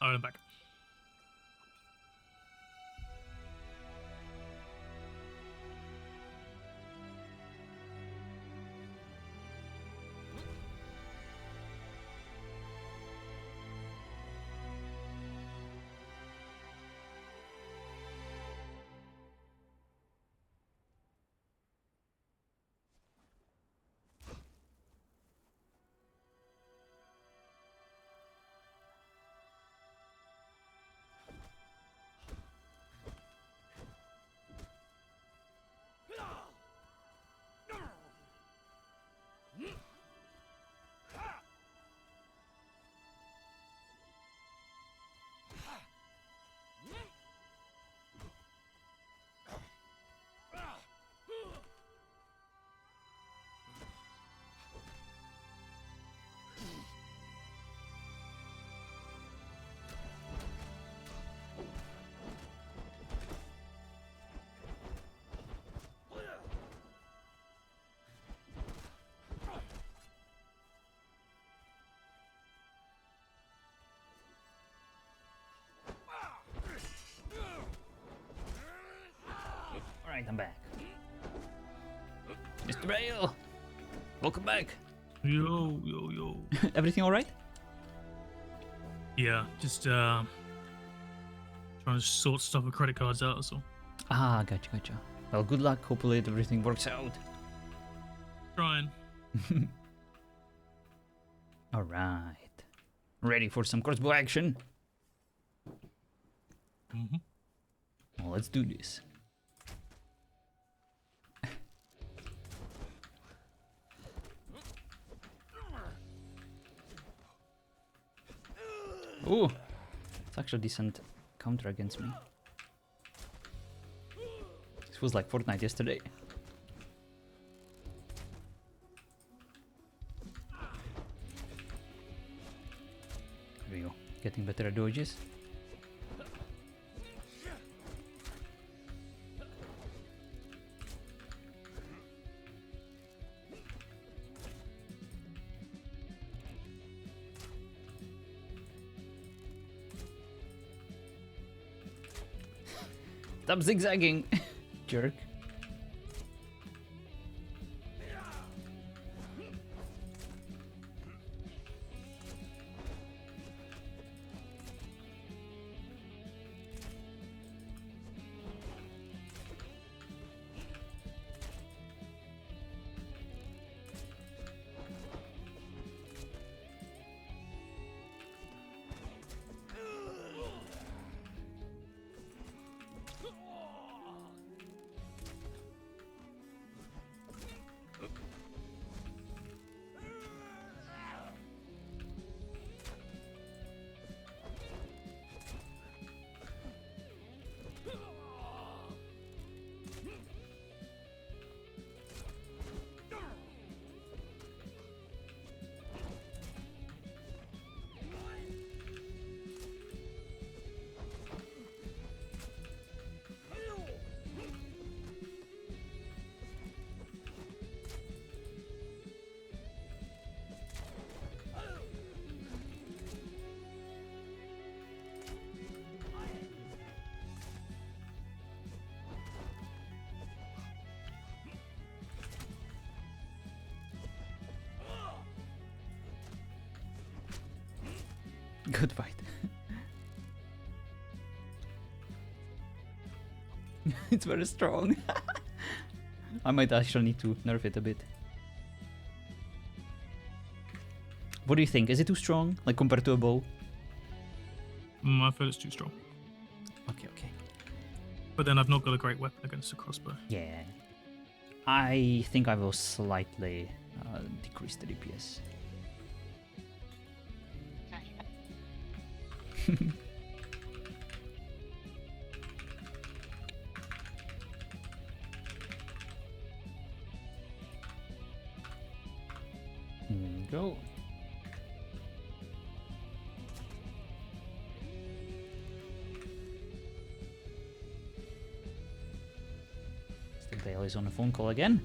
Alright, I'm back. Alright, I'm back. Mr. Bale! Welcome back! Yo. Everything alright? Yeah, just trying to sort stuff with credit cards out, so. Ah, gotcha. Well, good luck. Hopefully everything works out. Trying. Alright. Ready for some crossbow action? Mm-hmm. Well, let's do this. Ooh, it's actually a decent counter against me. This was like Fortnite yesterday. There we go. Getting better at dodges. Stop zigzagging, jerk. Good fight. It's very strong. I might actually need to nerf it a bit. What do you think? Is it too strong, like compared to a bow? I feel it's too strong. Okay, okay. But then I've not got a great weapon against a crossbow. Yeah. I think I will slightly decrease the DPS. Go. Still Dale is on a phone call again.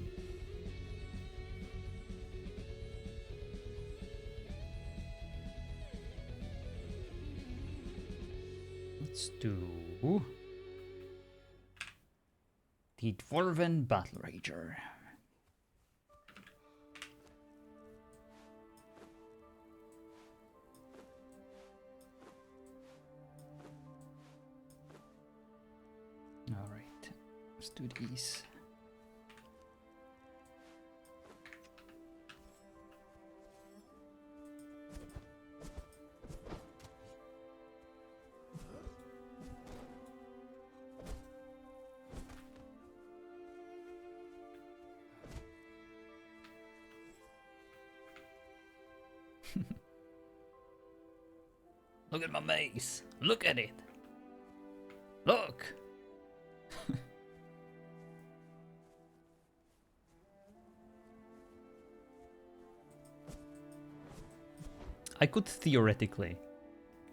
Let's do the Dwarven Battle Rager. All right, let's do these. Look at my mace. Look at it. Look. I could theoretically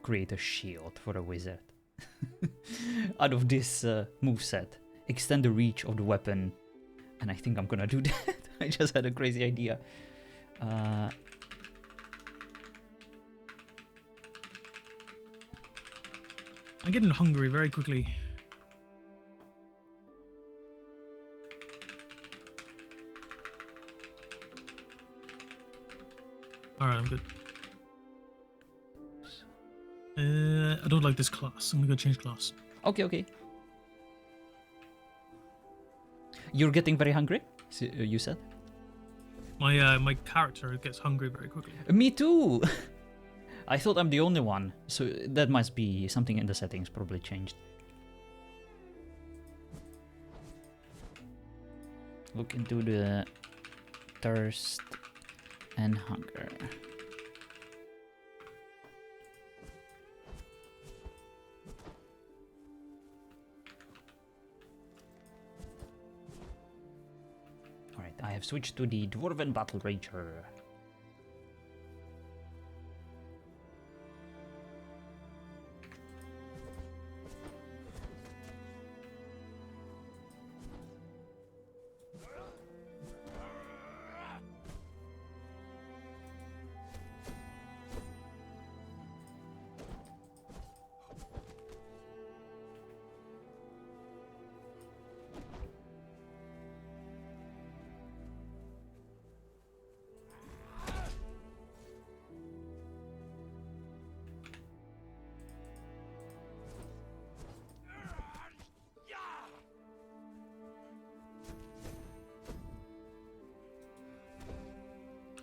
create a shield for a wizard out of this moveset. Extend the reach of the weapon. And I think I'm gonna do that. I just had a crazy idea. I'm getting hungry very quickly. Alright, I'm good. I don't like this class. I'm gonna go change class. Okay, okay. You're getting very hungry, you said? My character gets hungry very quickly. Me too! I thought I'm the only one, so that must be something in the settings probably changed. Look into the thirst and hunger. Alright, I have switched to the Dwarven Battle Rager.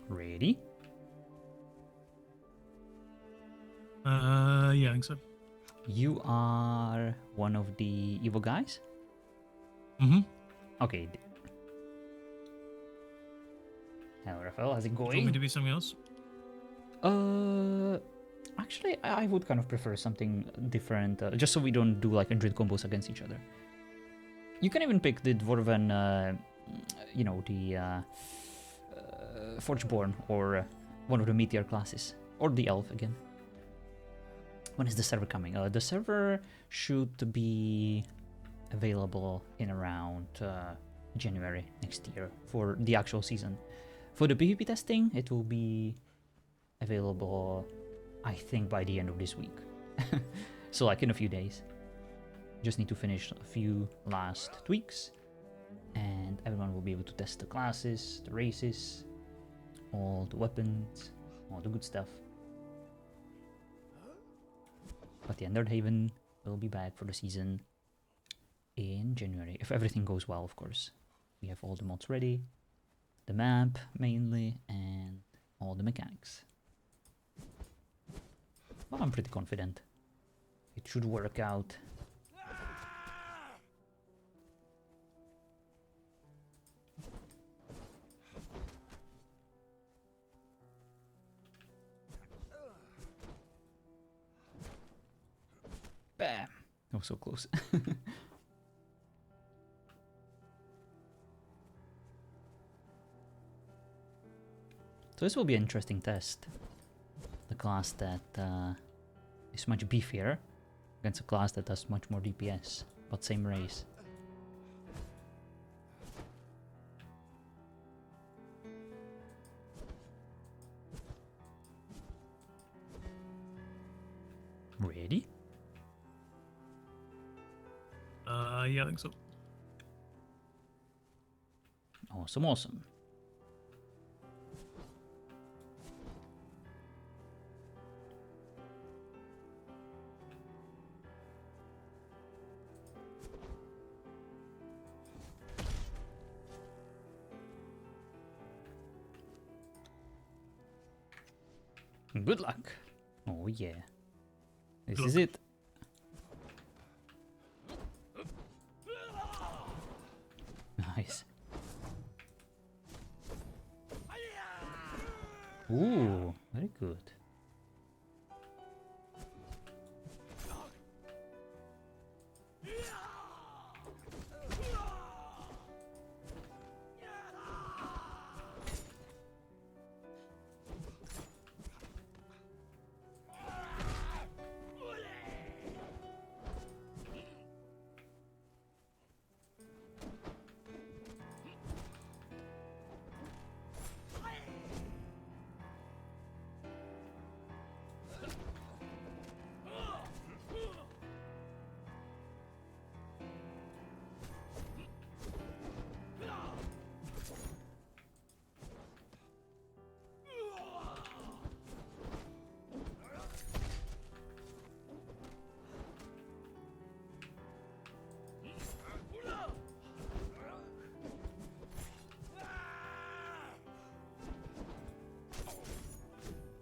Ready? Yeah, I think so. You are one of the evil guys? Mm-hmm. Okay. Hello, Raphael. How's it Do you want me going? to be something else? Actually, I would kind of prefer something different, just so we don't do like 100 combos against each other. You can even pick the Dwarven, you know, the Forgeborn, or one of the Meteor classes, or the Elf again. When is the server coming? The server should be available in around January next year for the actual season. For the PvP testing, it will be available, I think, by the end of this week. So like in a few days. Just need to finish a few last tweaks, and everyone will be able to test the classes, the races, all the weapons, all the good stuff. But the Underhaven will be back for the season in January, if everything goes well, of course. We have all the mods ready. The map, mainly, and all the mechanics. Well, I'm pretty confident. It should work out. Bam! Oh, so close. So this will be an interesting test. The class that is much beefier against a class that does much more DPS, but same race. Ready? Yeah, I think so. Awesome, awesome. Good luck. Oh yeah. This is it. Nice. Ooh, very good.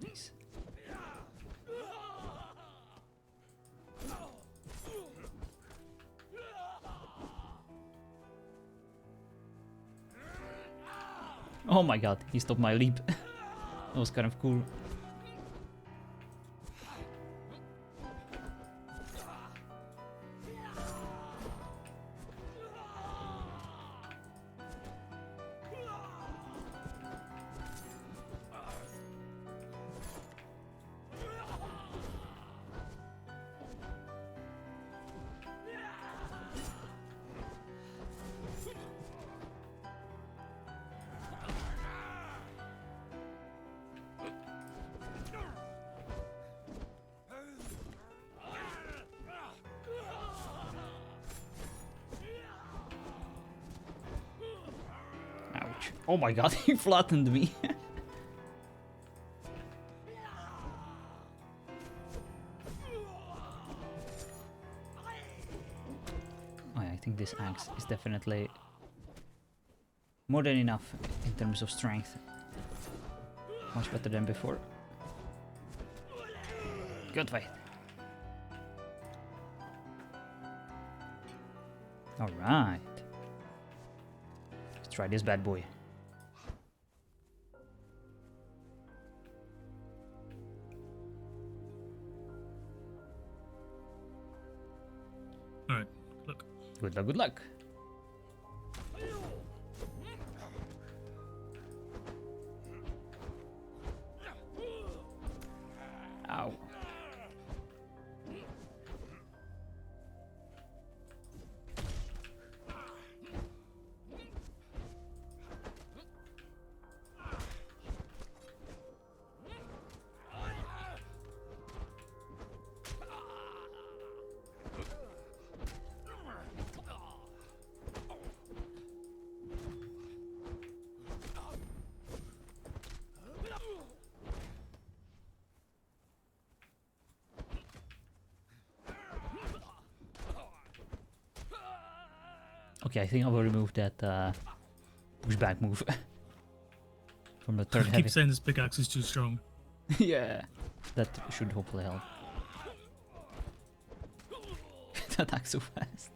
Nice. Oh my god, he stopped my leap. That was kind of cool. Ouch. Oh my god, he flattened me. Oh, yeah, I think this axe is definitely more than enough in terms of strength. Much better than before. Good fight. Alright. Let's try this bad boy. Alright, look. Good luck, good luck. Ow. Okay, I think I will remove that pushback move from the third I heavy. keep saying this pickaxe is too strong. Yeah, that should hopefully help. It attacks so fast.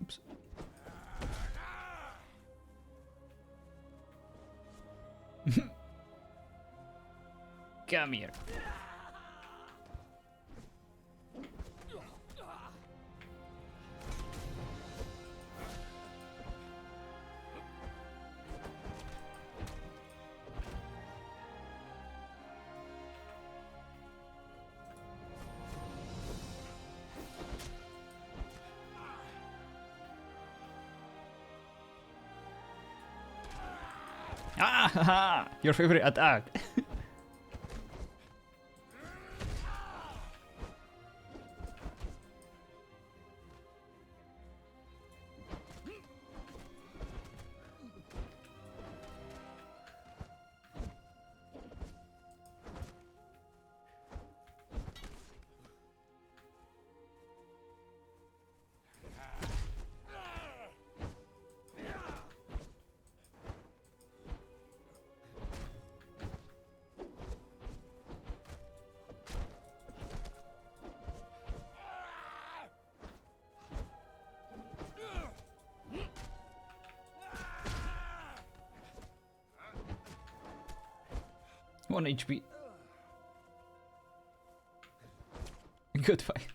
Oops. Come here. Ah, haha, your favorite attack. One HP. Good fight.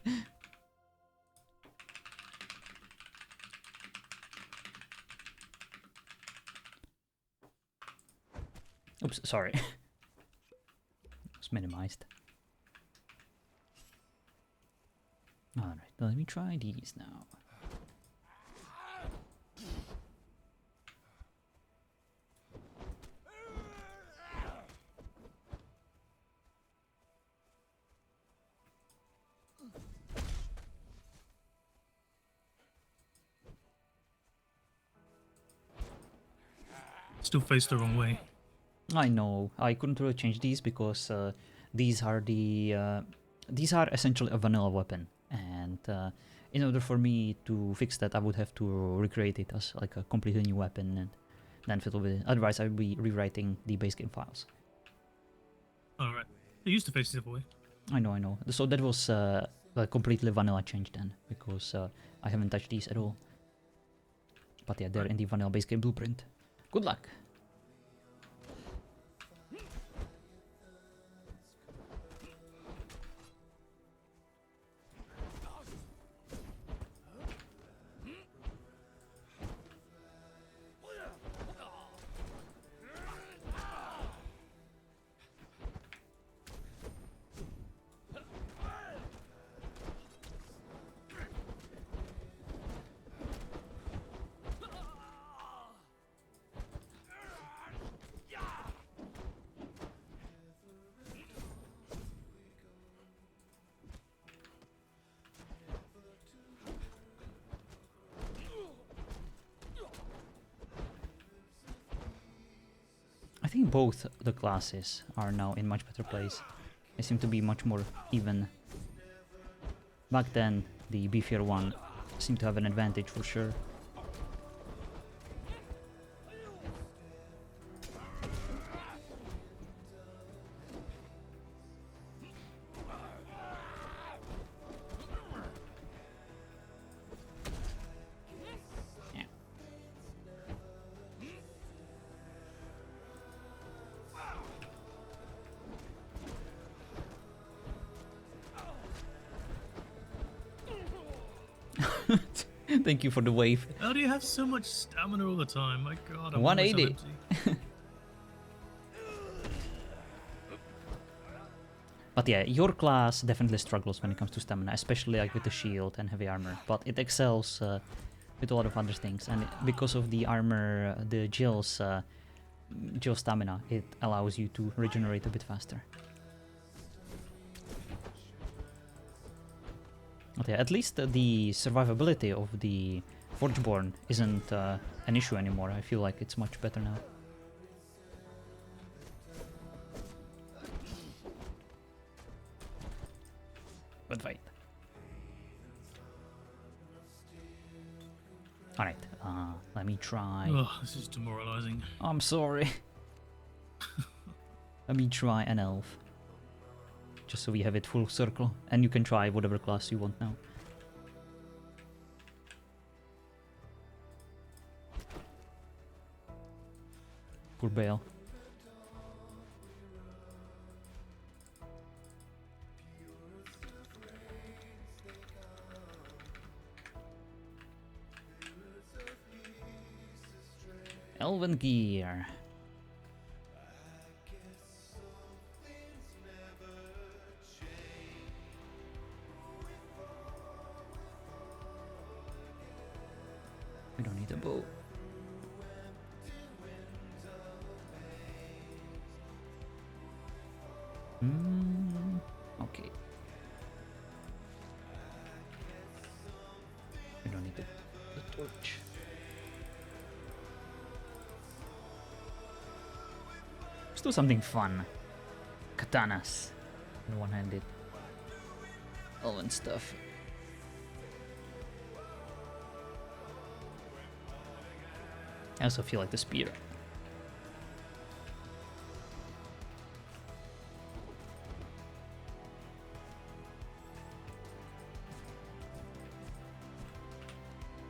Oops, sorry. It's minimized. Alright, let me try these now. Still face the wrong way. I know. I couldn't really change these because these are essentially a vanilla weapon, and in order for me to fix that, I would have to recreate it as like a completely new weapon and then fiddle with it. Otherwise, I would be rewriting the base game files. Alright. It used to face the other way. I know. So that was a completely vanilla change then, because I haven't touched these at all. But yeah, they're in the vanilla base game blueprint. Good luck. I think both the classes are now in much better place. They seem to be much more even. Back then, the beefier one seemed to have an advantage for sure. Thank you for the wave. How do you have so much stamina all the time? My god, I'm 180. But yeah, your class definitely struggles when it comes to stamina, especially like with the shield and heavy armor. But it excels with a lot of other things, and because of the armor, the Jill's stamina, it allows you to regenerate a bit faster. Okay, at least the survivability of the Forgeborn isn't an issue anymore. I feel like it's much better now. But wait. Alright, let me try. Oh, this is demoralizing. I'm sorry. Let me try an elf. Just so we have it full circle. And you can try whatever class you want now. Poor Bale. Elven gear. We don't need a bow. Okay. We don't need the torch. Let's do something fun. Katanas. One-handed. Elven stuff. I also feel like the spear.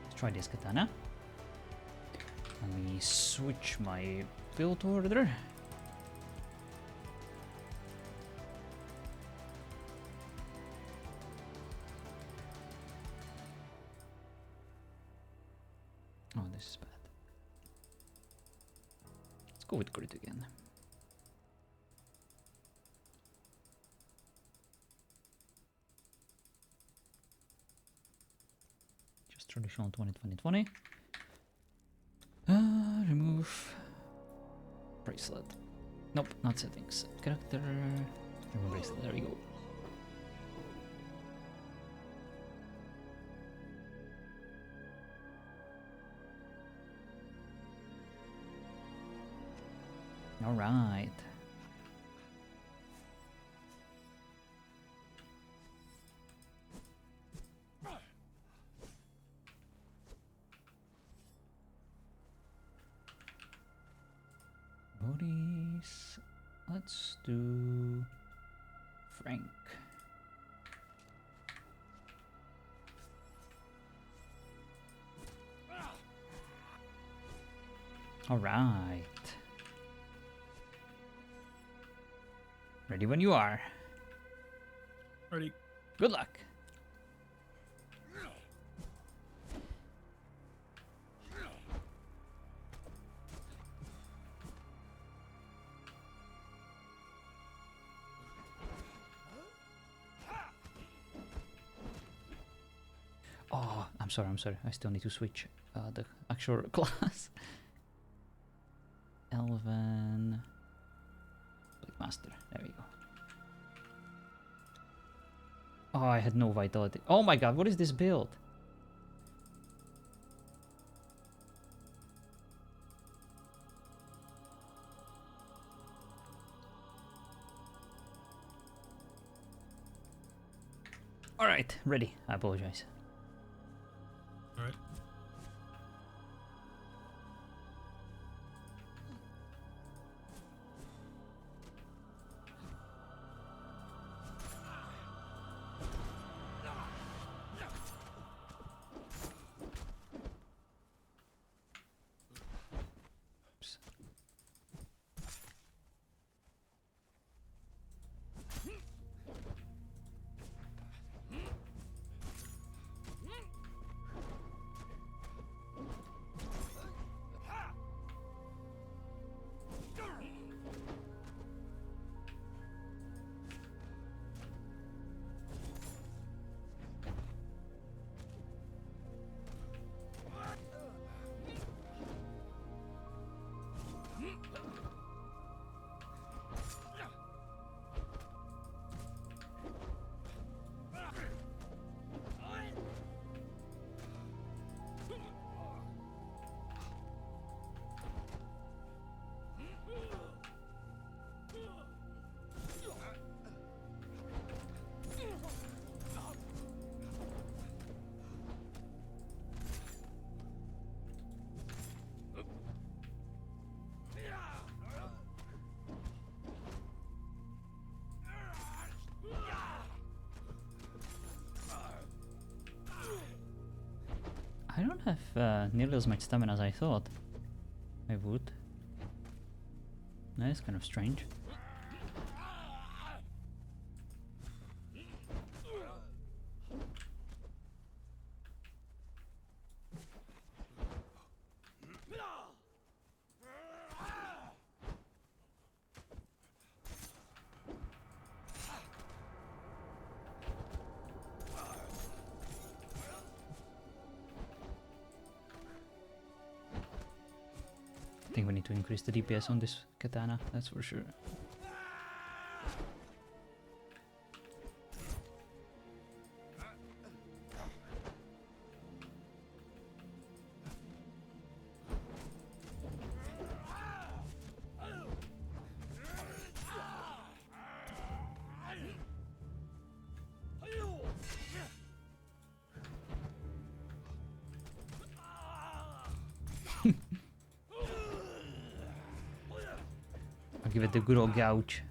Let's try this katana. Let me switch my build order. Oh, this is bad. Let's go with crit again. Just traditional 20-20-20. Remove bracelet. Nope, not settings. Character. Remove bracelet. There we go. All right. Bodies. Let's do Frank. All right. Ready when you are. Ready. Good luck. Oh, I'm sorry. I still need to switch the actual class. Elven Blade Master. There we go. Oh, I had no vitality. Oh my god, what is this build? Alright, ready. I apologize. Alright. don't have nearly as much stamina as I thought I would. That's kind of strange. I think we need to increase the DPS on this katana, that's for sure. I'll give it the good old gouge.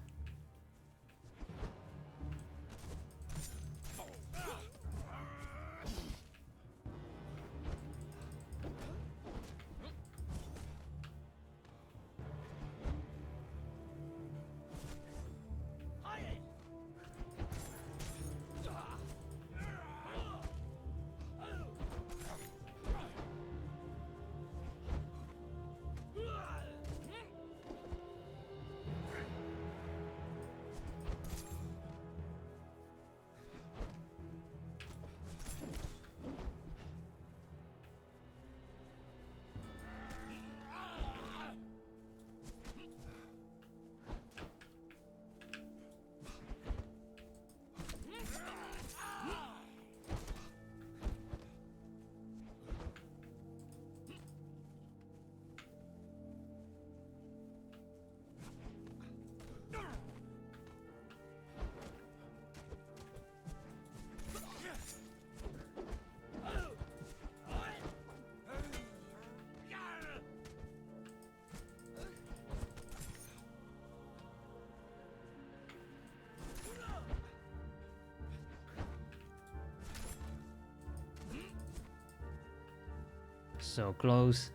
So close.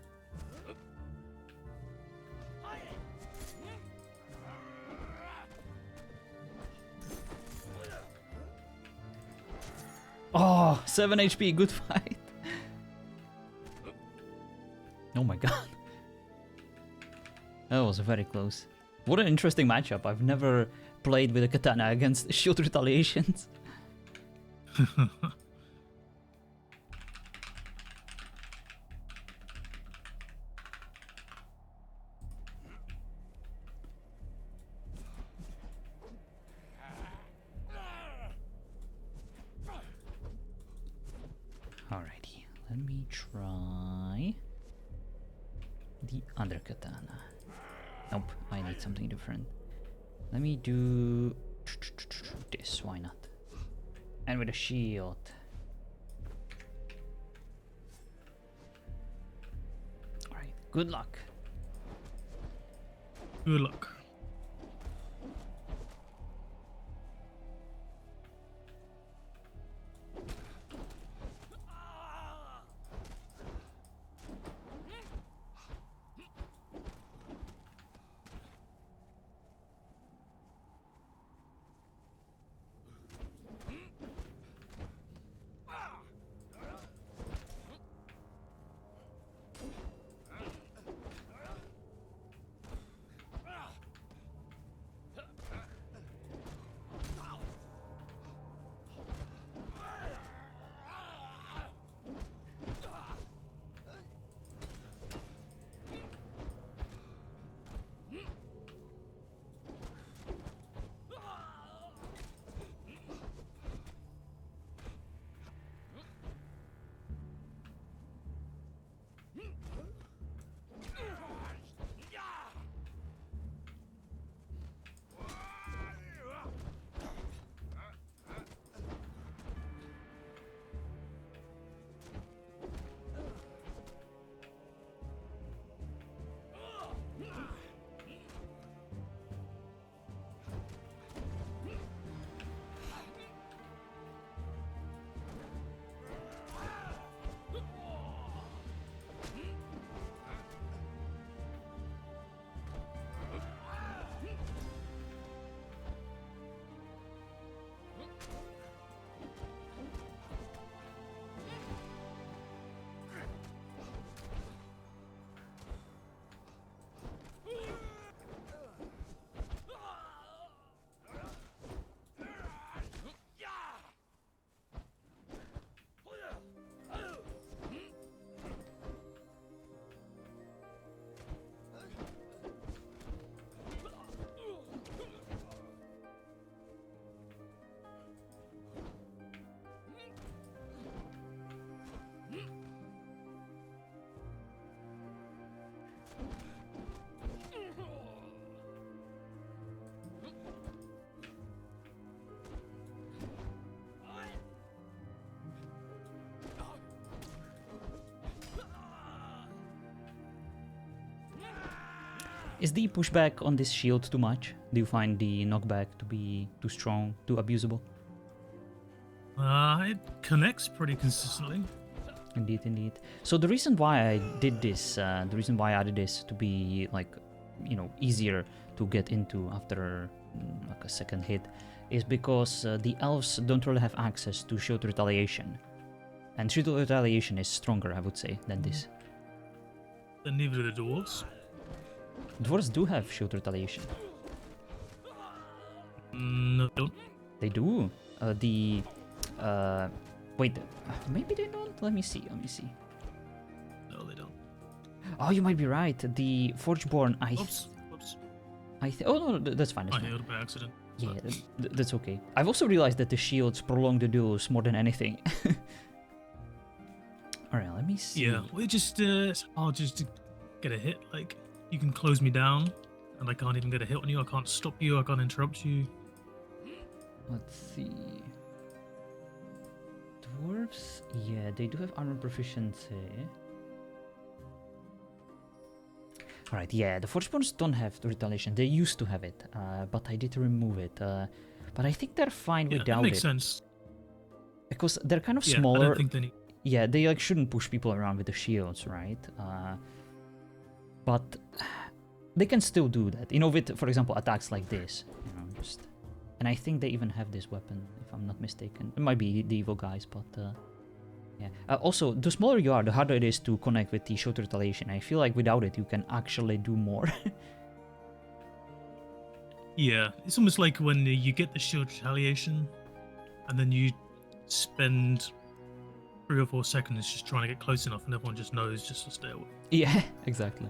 Oh, 7 HP, good fight. Oh my god. That was very close. What an interesting matchup. I've never played with a katana against shield retaliations. Alrighty, let me try the other katana. Nope, I need something different. Let me do this, why not? And with a shield. Alright, good luck. Good luck. Is the pushback on this shield too much? Do you find the knockback to be too strong, too abusable? It connects pretty consistently. Indeed, indeed. So the reason why I did this, I added this to be like, you know, easier to get into after like a second hit, is because the elves don't really have access to shield retaliation, and shield retaliation is stronger, I would say, than this. Then neither do the dwarves. Dwarves do have shield retaliation. No, they don't. They do. Wait, maybe they don't. Let me see. No, they don't. Oh, you might be right. The Forgeborn, Oops. oh no, that's fine. That's I fine. healed by accident. Yeah, that's okay. I've also realized that the shields prolong the duels more than anything. Alright, let me see. Yeah, well, it's hard just to get a hit. Like, you can close me down, and I can't even get a hit on you. I can't stop you. I can't interrupt you. Let's see. Dwarves, yeah, they do have armor proficiency. Alright, yeah, the Forgeborns don't have the retaliation. They used to have it, but I did remove it. But I think they're fine Yeah, without that makes it. sense. Because they're kind of Yeah, smaller. I don't think they need. Yeah, they like shouldn't push people around with the shields, right? But they can still do that. You know, with, for example, attacks like this. You know, just... And I think they even have this weapon, if I'm not mistaken. It might be the evil guys, but yeah. Also, the smaller you are, the harder it is to connect with the shield retaliation. I feel like without it, you can actually do more. Yeah, it's almost like when you get the shield retaliation, and then you spend 3 or 4 seconds just trying to get close enough, and everyone just knows just to stay away. Yeah, exactly.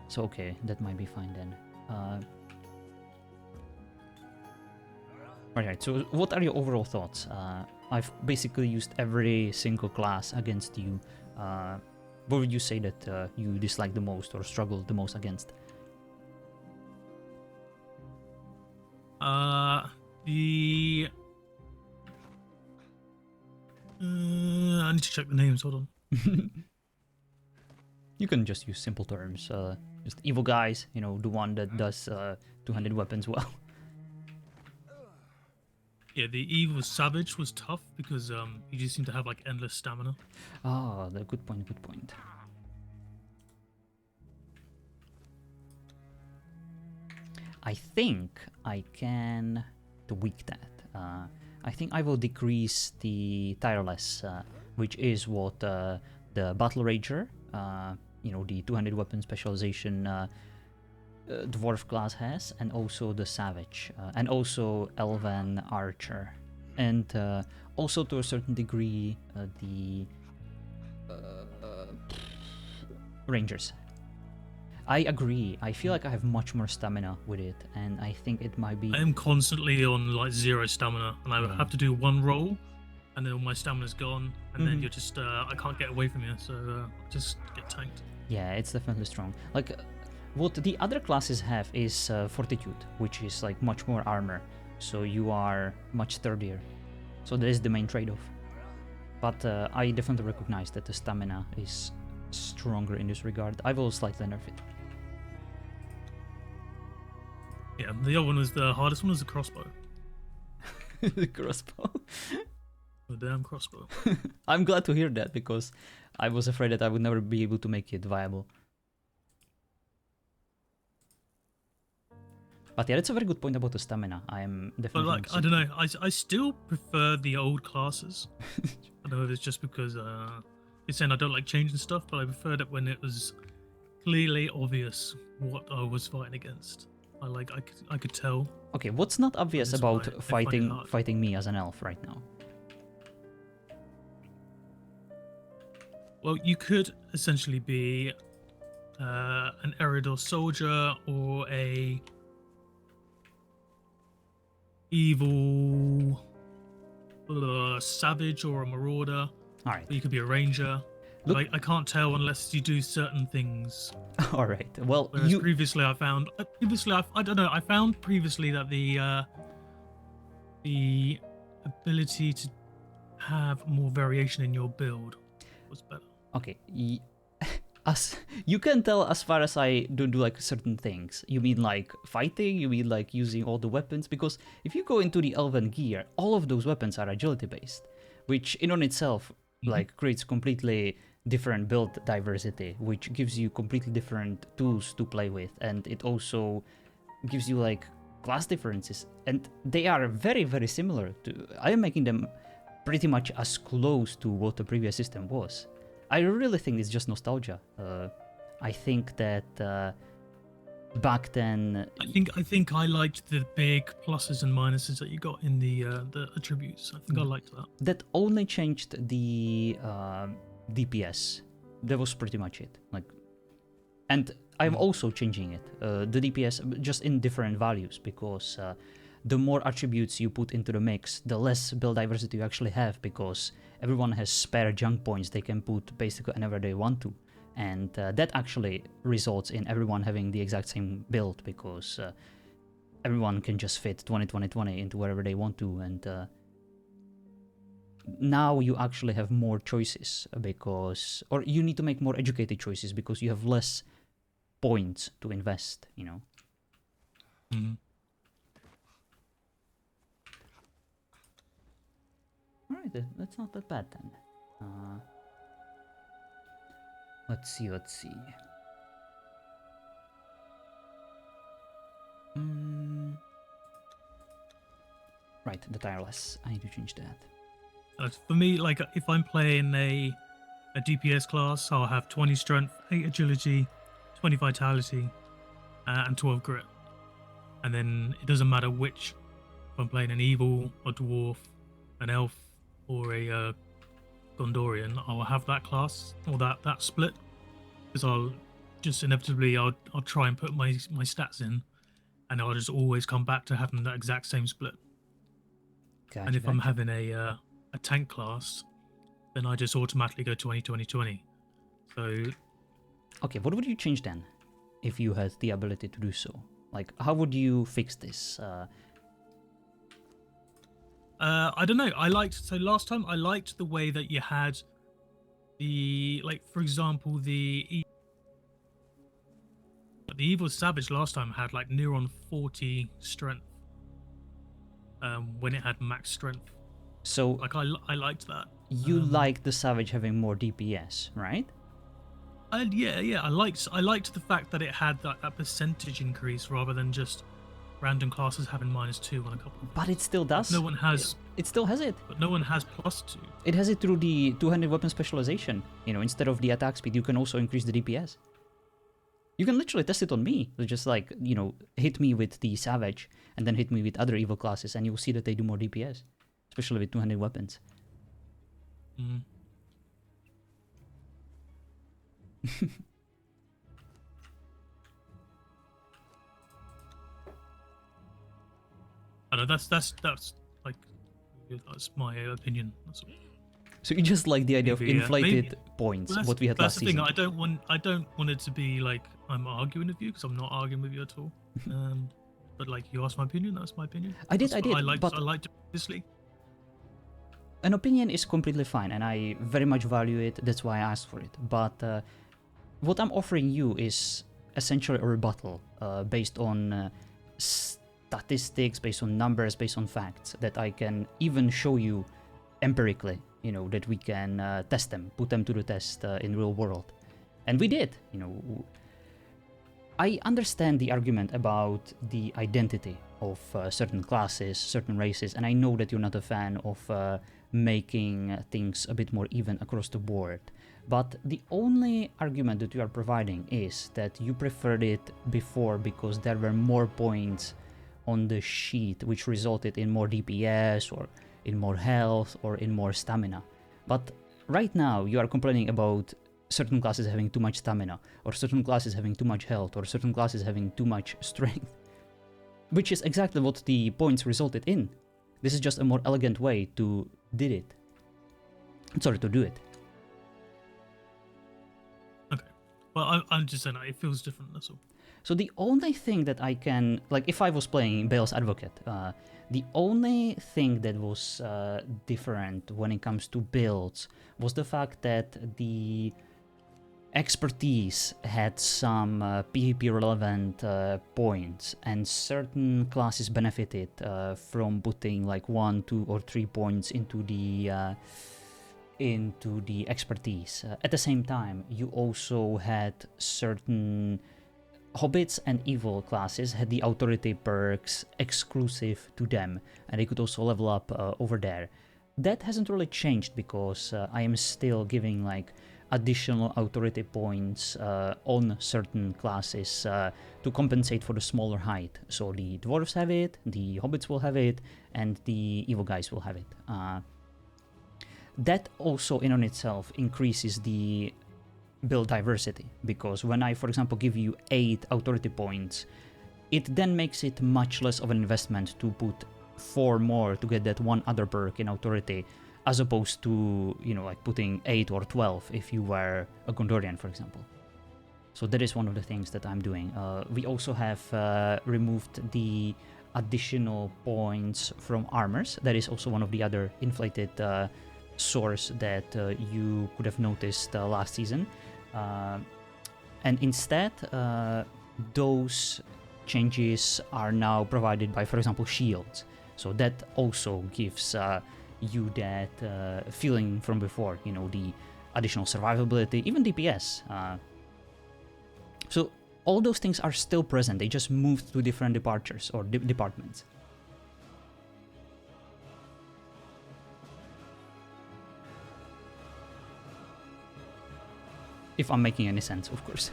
So okay, that might be fine then. Alright, so what are your overall thoughts? I've basically used every single class against you. What would you say that you dislike the most or struggle the most against? I need to check the names. Hold on. You can just use simple terms. Just evil guys, you know, the one that does two-handed weapons well. Yeah, the evil savage was tough because he just seemed to have like endless stamina. Ah, good point, good point. I think I can tweak that. I think I will decrease the tireless, which is what the battle rager, you know, the two-handed weapon specialization dwarf class has, and also the savage, and also elven archer, and also to a certain degree the rangers. I agree. I feel like I have much more stamina with it, and I think it might be. I am constantly on like 0 stamina, and I have to do one roll, and then all my stamina's gone, and then you're just I can't get away from you, so just get tanked. Yeah, it's definitely strong. Like, what the other classes have is fortitude, which is like much more armor, so you are much sturdier. So that is the main trade-off. But I definitely recognize that the stamina is stronger in this regard. I will slightly nerf it. Yeah, the other one was the hardest one was the crossbow. The crossbow. The damn crossbow. I'm glad to hear that, because I was afraid that I would never be able to make it viable. But yeah, that's a very good point about the stamina. I am definitely. But like, I don't know, I still prefer the old classes. I don't know if it's just because it's saying I don't like changing stuff, but I preferred it when it was clearly obvious what I was fighting against. I could tell. Okay, what's not obvious That's about why I find it hard. fighting me as an elf right now? Well, you could essentially be an Eridor soldier or a evil savage or a marauder. All right. Or you could be a ranger. Look- I can't tell unless you do certain things. All right. Well, Whereas you. previously I found I don't know, I found previously that the ability to have more variation in your build was better. Okay. as you can tell as far as I don't do like certain things. You mean like fighting? You mean like using all the weapons? Because if you go into the Elven gear, all of those weapons are agility based, which in on itself like creates completely different build diversity, which gives you completely different tools to play with, and it also gives you like class differences, and they are very, very similar to. I am making them pretty much as close to what the previous system was. I really think it's just nostalgia. I think that back then, I think I liked the big pluses and minuses that you got in the attributes. I think I liked that. that only changed the DPS. That was pretty much it. Like, and I'm also changing it. The DPS just in different values, because the more attributes you put into the mix, the less build diversity you actually have, because everyone has spare junk points they can put basically whenever they want to. And that actually results in everyone having the exact same build, because everyone can just fit 20-20-20 into wherever they want to. And now you actually have more choices, because, or you need to make more educated choices because you have less points to invest, you know. Alright, that's not that bad then. Let's see. Right, the tireless. I need to change that. For me, like if I'm playing a DPS class, I'll have 20 strength, 8 agility, 20 vitality, and 12 grit. And then it doesn't matter which. If I'm playing an evil, a dwarf, an elf, or a Gondorian, I'll have that class or that split, because I'll just inevitably I'll try and put my stats in, and I'll just always come back to having that exact same split. Gotcha, and if I'm having a tank class, then I just automatically go 20-20-20. So okay, what would you change then if you had the ability to do so? Like, how would you fix this? I don't know. Last time I liked the way that you had the, like, for example, the evil savage last time had like near on 40 strength when it had max strength. So like I liked that. You like the savage having more DPS, right? And yeah, I liked the fact that it had that percentage increase rather than just random classes having -2 on a couple. But it still does. No one has. It still has it. But no one has +2. It has it through the two-handed weapon specialization. You know, instead of the attack speed, you can also increase the DPS. You can literally test it on me. So just like, you know, hit me with the savage and then hit me with other evil classes, and you'll see that they do more DPS, especially with two-handed weapons. Mm. I know that's like that's my opinion. That's all. So you just like the idea of inflated points, well, what we had last season. That's the thing. I don't want it to be like I'm arguing with you, because I'm not arguing with you at all. But like, you asked my opinion, that's my opinion. I did. I liked it previously. An opinion is completely fine, and I very much value it. That's why I asked for it. But what I'm offering you is essentially a rebuttal based on statistics, based on numbers, based on facts that I can even show you empirically. You know, that we can test them, put them to the test in real world. And we did, you know. I understand the argument about the identity of certain classes, certain races, and I know that you're not a fan of making things a bit more even across the board. But the only argument that you are providing is that you preferred it before because there were more points on the sheet, which resulted in more DPS or in more health or in more stamina. But right now you are complaining about certain classes having too much stamina, or certain classes having too much health, or certain classes having too much strength, which is exactly what the points resulted in. This is just a more elegant way to do it. Okay. Well, I'm just saying it feels different, that's all. So the only thing that I can, like, if I was playing Bale's Advocate, the only thing that was different when it comes to builds was the fact that the expertise had some PvP relevant points, and certain classes benefited from putting like 1, 2, or 3 points into the expertise. At the same time, you also had certain hobbits and evil classes had the authority perks exclusive to them, and they could also level up over there. That hasn't really changed because I am still giving like additional authority points on certain classes to compensate for the smaller height. So the dwarves have it, the hobbits will have it, and the evil guys will have it. That also in on itself increases the build diversity, because when I, for example, give you 8 authority points, it then makes it much less of an investment to put 4 more to get that one other perk in authority, as opposed to, you know, like putting 8 or 12 if you were a Gondorian, for example. So that is one of the things that I'm doing. We also have removed the additional points from armors. That is also one of the other inflated source that you could have noticed last season. And instead, those changes are now provided by, for example, shields. So that also gives you that feeling from before, you know, the additional survivability, even DPS. So all those things are still present, they just moved to different departures or departments. If I'm making any sense, of course.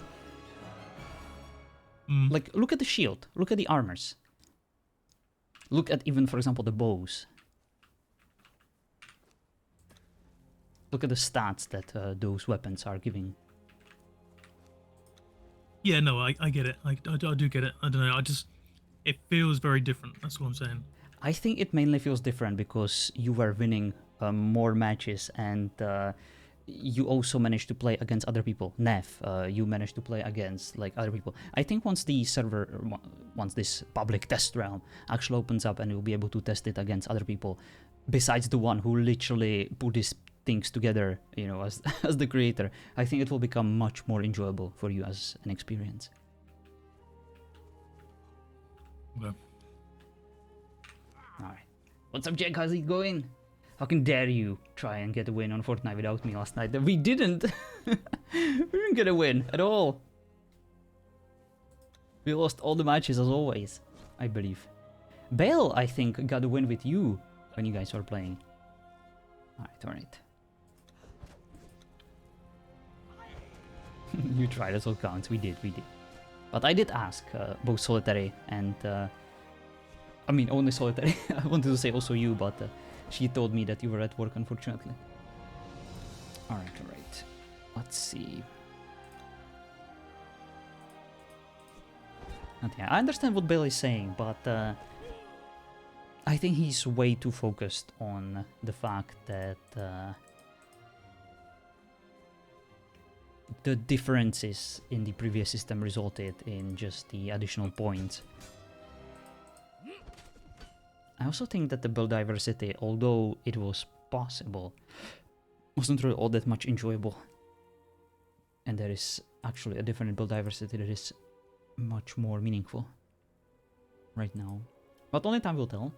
Like, look at the shield, look at the armors. Look at even, for example, the bows. Look at the stats that those weapons are giving. Yeah, no, I get it. I do get it. I don't know. It feels very different. That's what I'm saying. I think it mainly feels different because you were winning more matches, and you also managed to play against other people. Neff, you managed to play against like other people. I think once the server, once this public test realm actually opens up, and you'll be able to test it against other people, besides the one who literally put these things together, you know, as as the creator, I think it will become much more enjoyable for you as an experience. Okay. All right. What's up, Jack? How's it going? How can dare you try and get a win on Fortnite without me last night? We didn't. We didn't get a win at all. We lost all the matches as always, I believe. Bale, I think, got a win with you when you guys were playing. Alright. You tried, that's what counts. We did. But I did ask both Solitary and... I mean, only Solitary. I wanted to say also you, but she told me that you were at work, unfortunately. Alright. Let's see. And yeah, I understand what Bale is saying, but I think he's way too focused on the fact that the differences in the previous system resulted in just the additional points. I also think that the build diversity, although it was possible, wasn't really all that much enjoyable. And there is actually a different build diversity that is much more meaningful right now. But only time will tell.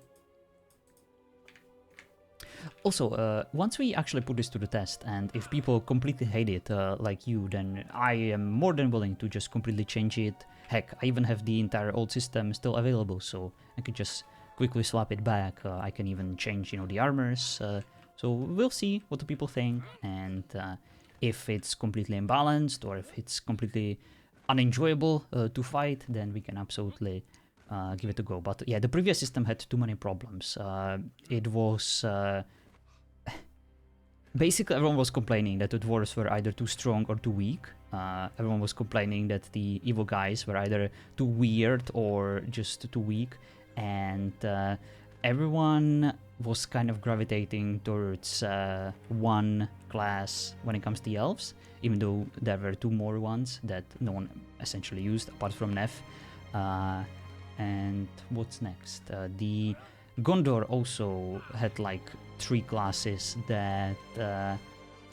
Also, once we actually put this to the test, and if people completely hate it, like you, then I am more than willing to just completely change it. Heck, I even have the entire old system still available, so I could just quickly swap it back. I can even change, you know, the armors. So we'll see what the people think, and if it's completely imbalanced or if it's completely unenjoyable to fight, then we can absolutely give it a go. But yeah, the previous system had too many problems. It was basically everyone was complaining that the dwarves were either too strong or too weak. Everyone was complaining that the evil guys were either too weird or just too weak, and everyone was kind of gravitating towards one class when it comes to the elves, even though there were 2 more ones that no one essentially used apart from Neff. And what's next? The Gondor also had like 3 classes that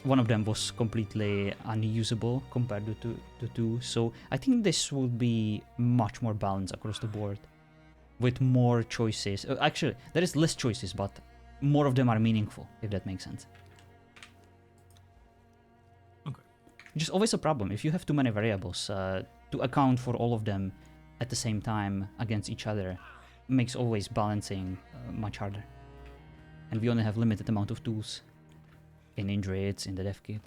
one of them was completely unusable compared to the two. So I think this will be much more balanced across the board, with more choices. Actually, there is less choices, but more of them are meaningful, if that makes sense. Okay. Just always a problem if you have too many variables to account for all of them at the same time against each other. Makes always balancing much harder. And we only have limited amount of tools in injury aids in the dev kit.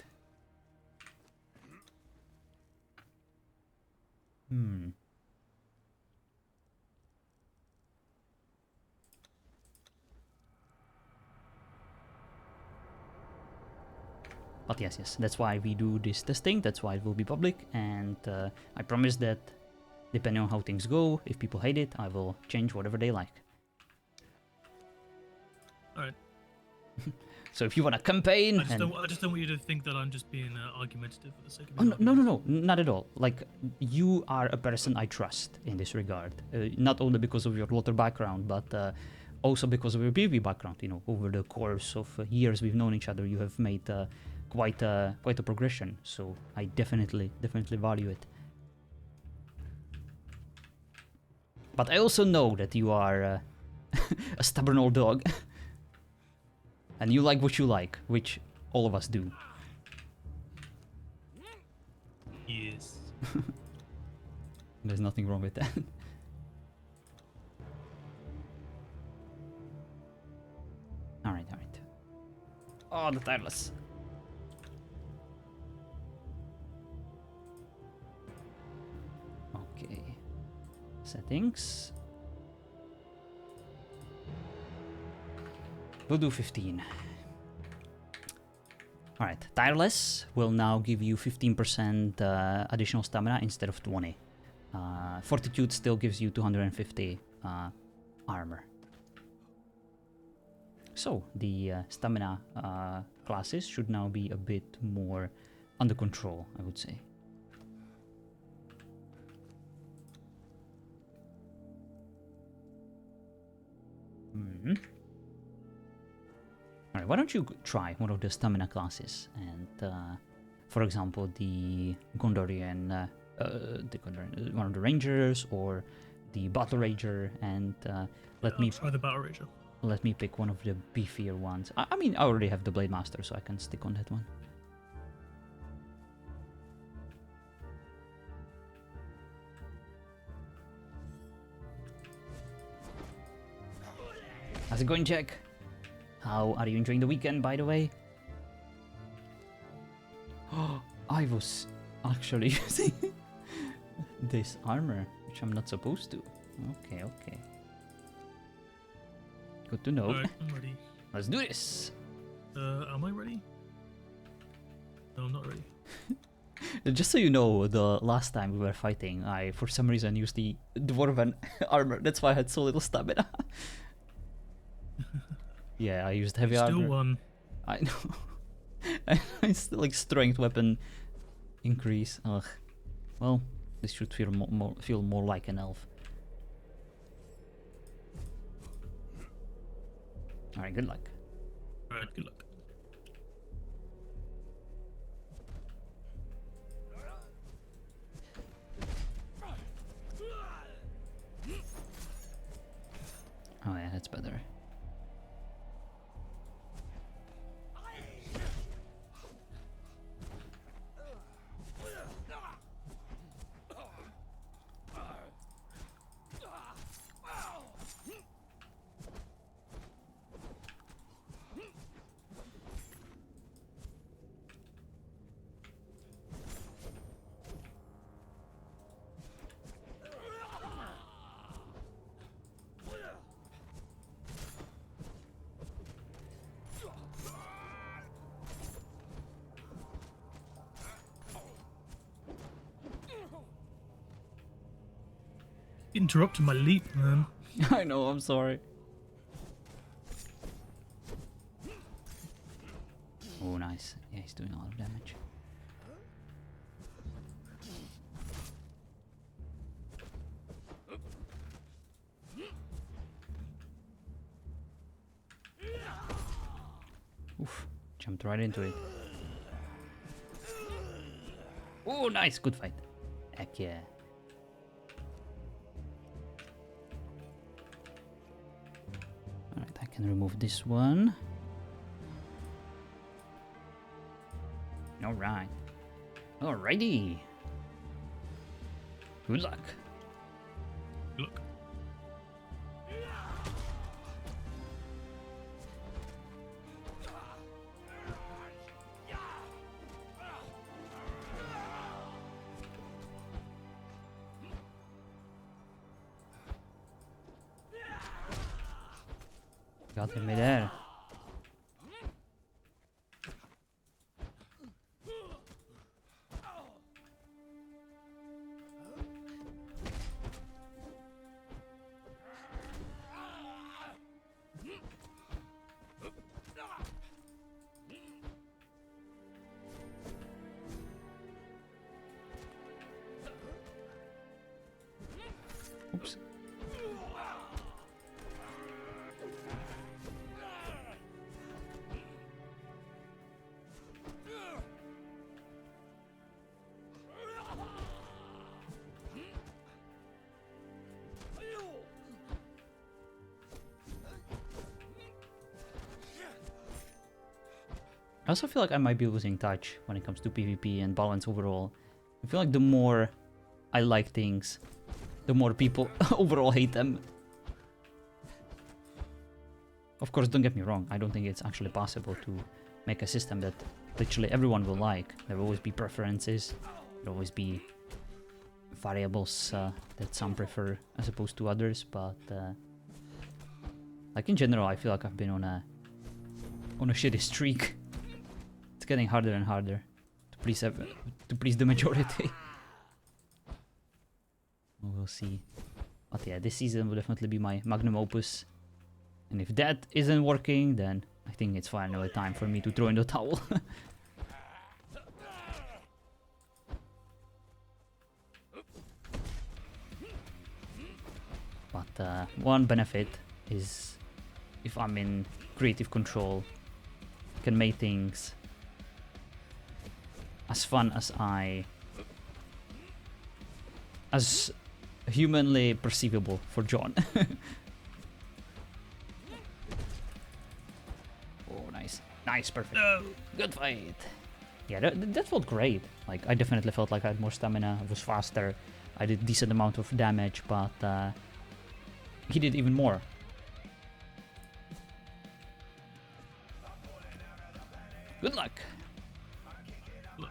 But yes, that's why we do this testing, that's why it will be public, and I promise that depending on how things go, if people hate it, I will change whatever they like. Alright. So if you want to campaign... I just don't want you to think that I'm just being argumentative for the sake of Oh, being no, not at all. Like, you are a person I trust in this regard. Not only because of your Lothar background, but also because of your PvP background. You know, over the course of years we've known each other, you have made quite a progression. So I definitely value it. But I also know that you are a stubborn old dog. And you like what you like, which all of us do. Yes. There's nothing wrong with that. Alright. Oh, the tireless. Okay. Settings. We'll do 15. Alright, tireless will now give you 15% additional stamina instead of 20. Fortitude still gives you 250 armor. So, the stamina classes should now be a bit more under control, I would say. Alright, why don't you try one of the stamina classes and, for example, the Gondorian, one of the Rangers or the Battle Ranger, and let me try the Battle Ranger. Let me pick one of the beefier ones. I mean, I already have the Blade Master, so I can stick on that one. How's it going, Jack? How are you enjoying the weekend, by the way? Oh, I was actually using this armor, which I'm not supposed to. Okay. Good to know. Alright, I'm ready. Let's do this. Am I ready? No, I'm not ready. Just so you know, the last time we were fighting, I for some reason used the Dwarven armor. That's why I had so little stamina. Yeah, I used heavy armor. Still won. I know. I still like strength weapon increase. Ugh. Well, this should feel more like an elf. Alright, good luck. Alright, good luck. Oh yeah, that's better. Interrupted my leap, man. I know, I'm sorry. Oh, nice. Yeah, he's doing a lot of damage. Oof, jumped right into it. Oh, nice. Good fight. Heck yeah. Alright, I can remove this one. Alright. Alrighty. Good luck. Look. Got him midair. Oops. I also feel like I might be losing touch when it comes to PvP and balance overall. I feel like the more I like things, the more people overall hate them. Of course, don't get me wrong, I don't think it's actually possible to make a system that literally everyone will like. There will always be preferences, there will always be variables that some prefer as opposed to others, but like in general, I feel like I've been on a shitty streak. It's getting harder and harder to please the majority. We'll see. But yeah, this season will definitely be my magnum opus. And if that isn't working, then I think it's finally time for me to throw in the towel. But one benefit is if I'm in creative control, I can make things as fun as humanly perceivable for John. Oh, nice. Nice, perfect. No. Good fight. Yeah, that felt great. Like, I definitely felt like I had more stamina, I was faster, I did decent amount of damage, but he did even more. Good luck. Look.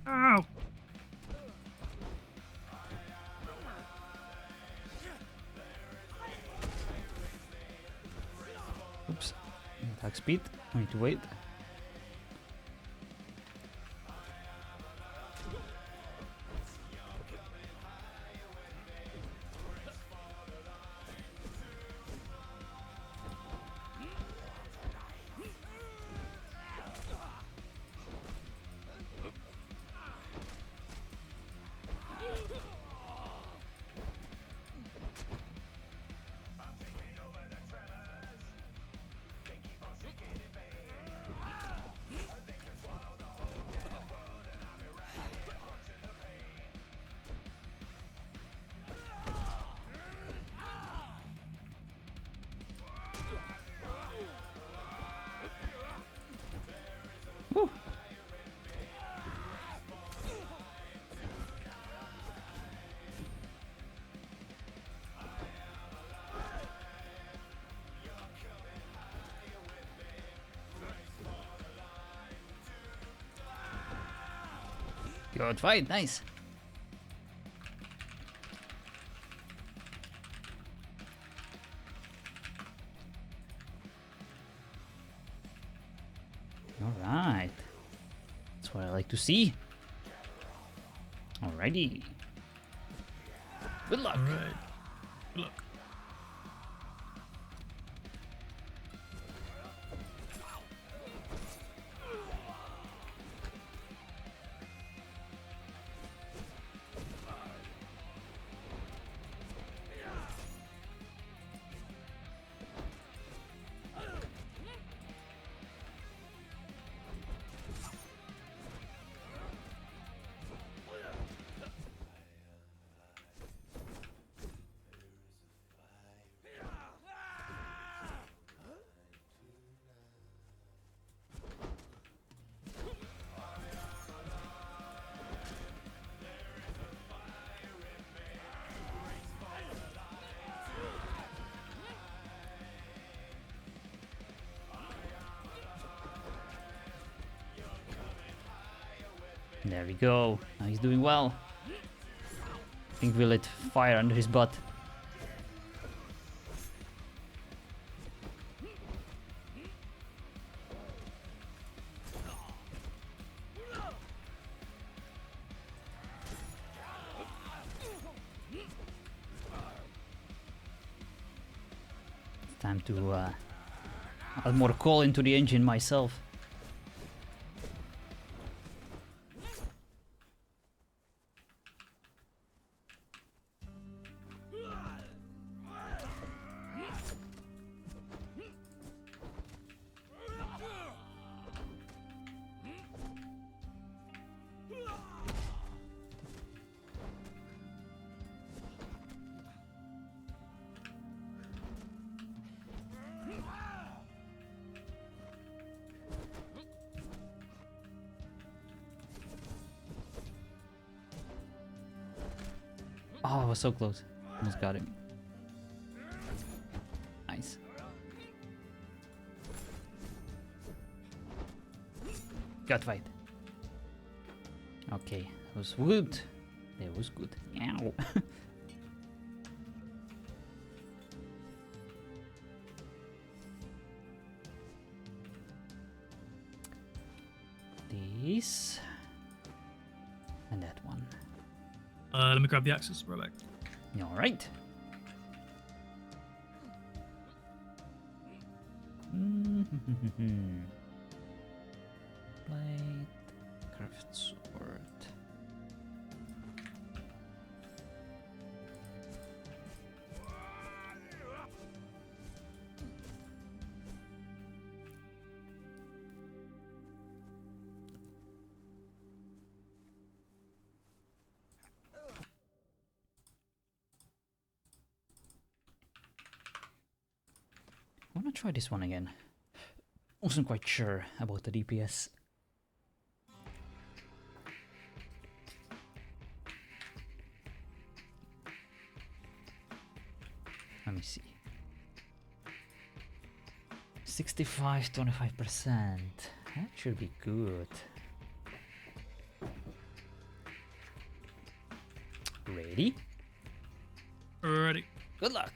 Ow! Oops. Attack speed. I need to wait. Woo. Good fight, nice. Alright. That's what I like to see. Alrighty. Good luck. Alright. Good luck. There we go. Now he's doing well. I think we lit fire under his butt. It's time to add more coal into the engine myself. Oh, I was so close. Almost got him. Nice. Gut fight. Okay, that was good. That was good. Ow. This. And that one. Let me grab the axes. Right back. Alright. Blade, craft sword. I wanna try this one again. Wasn't quite sure about the DPS. Let me see. 65, 25%. That should be good. Ready? Ready. Good luck.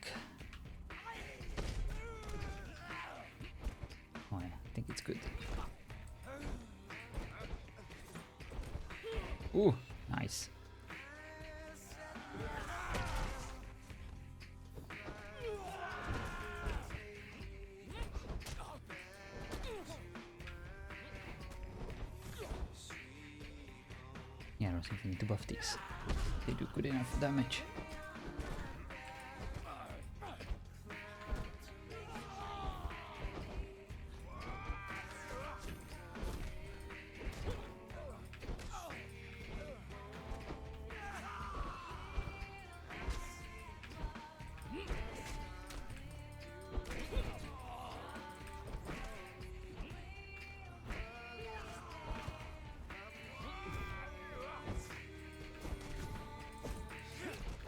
Oh yeah, I think it's good. Ooh, nice. Yeah, I don't think we need to buff these. They do good enough damage.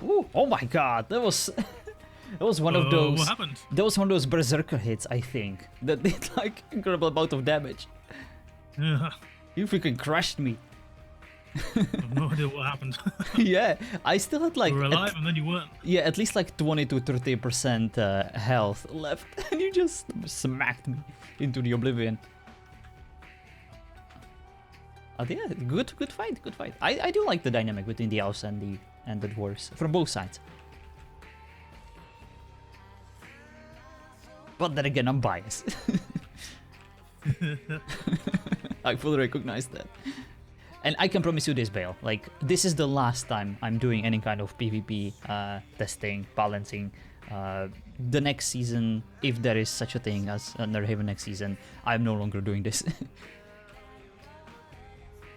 Ooh, oh my god, that was that was one of those. What happened? That was one of those berserker hits, I think, that did like incredible amount of damage. Yeah. You freaking crushed me. I have no idea what happened. Yeah, I still had like You were alive and then you weren't. yeah, at least like 20 to 30% health left, and you just smacked me into the oblivion. Oh yeah, good fight, good fight. I do like the dynamic between the elves and the dwarves from both sides. But then again, I'm biased. I fully recognize that. And I can promise you this, Bale. Like, this is the last time I'm doing any kind of PvP testing, balancing. The next season, if there is such a thing as Underhaven next season, I'm no longer doing this.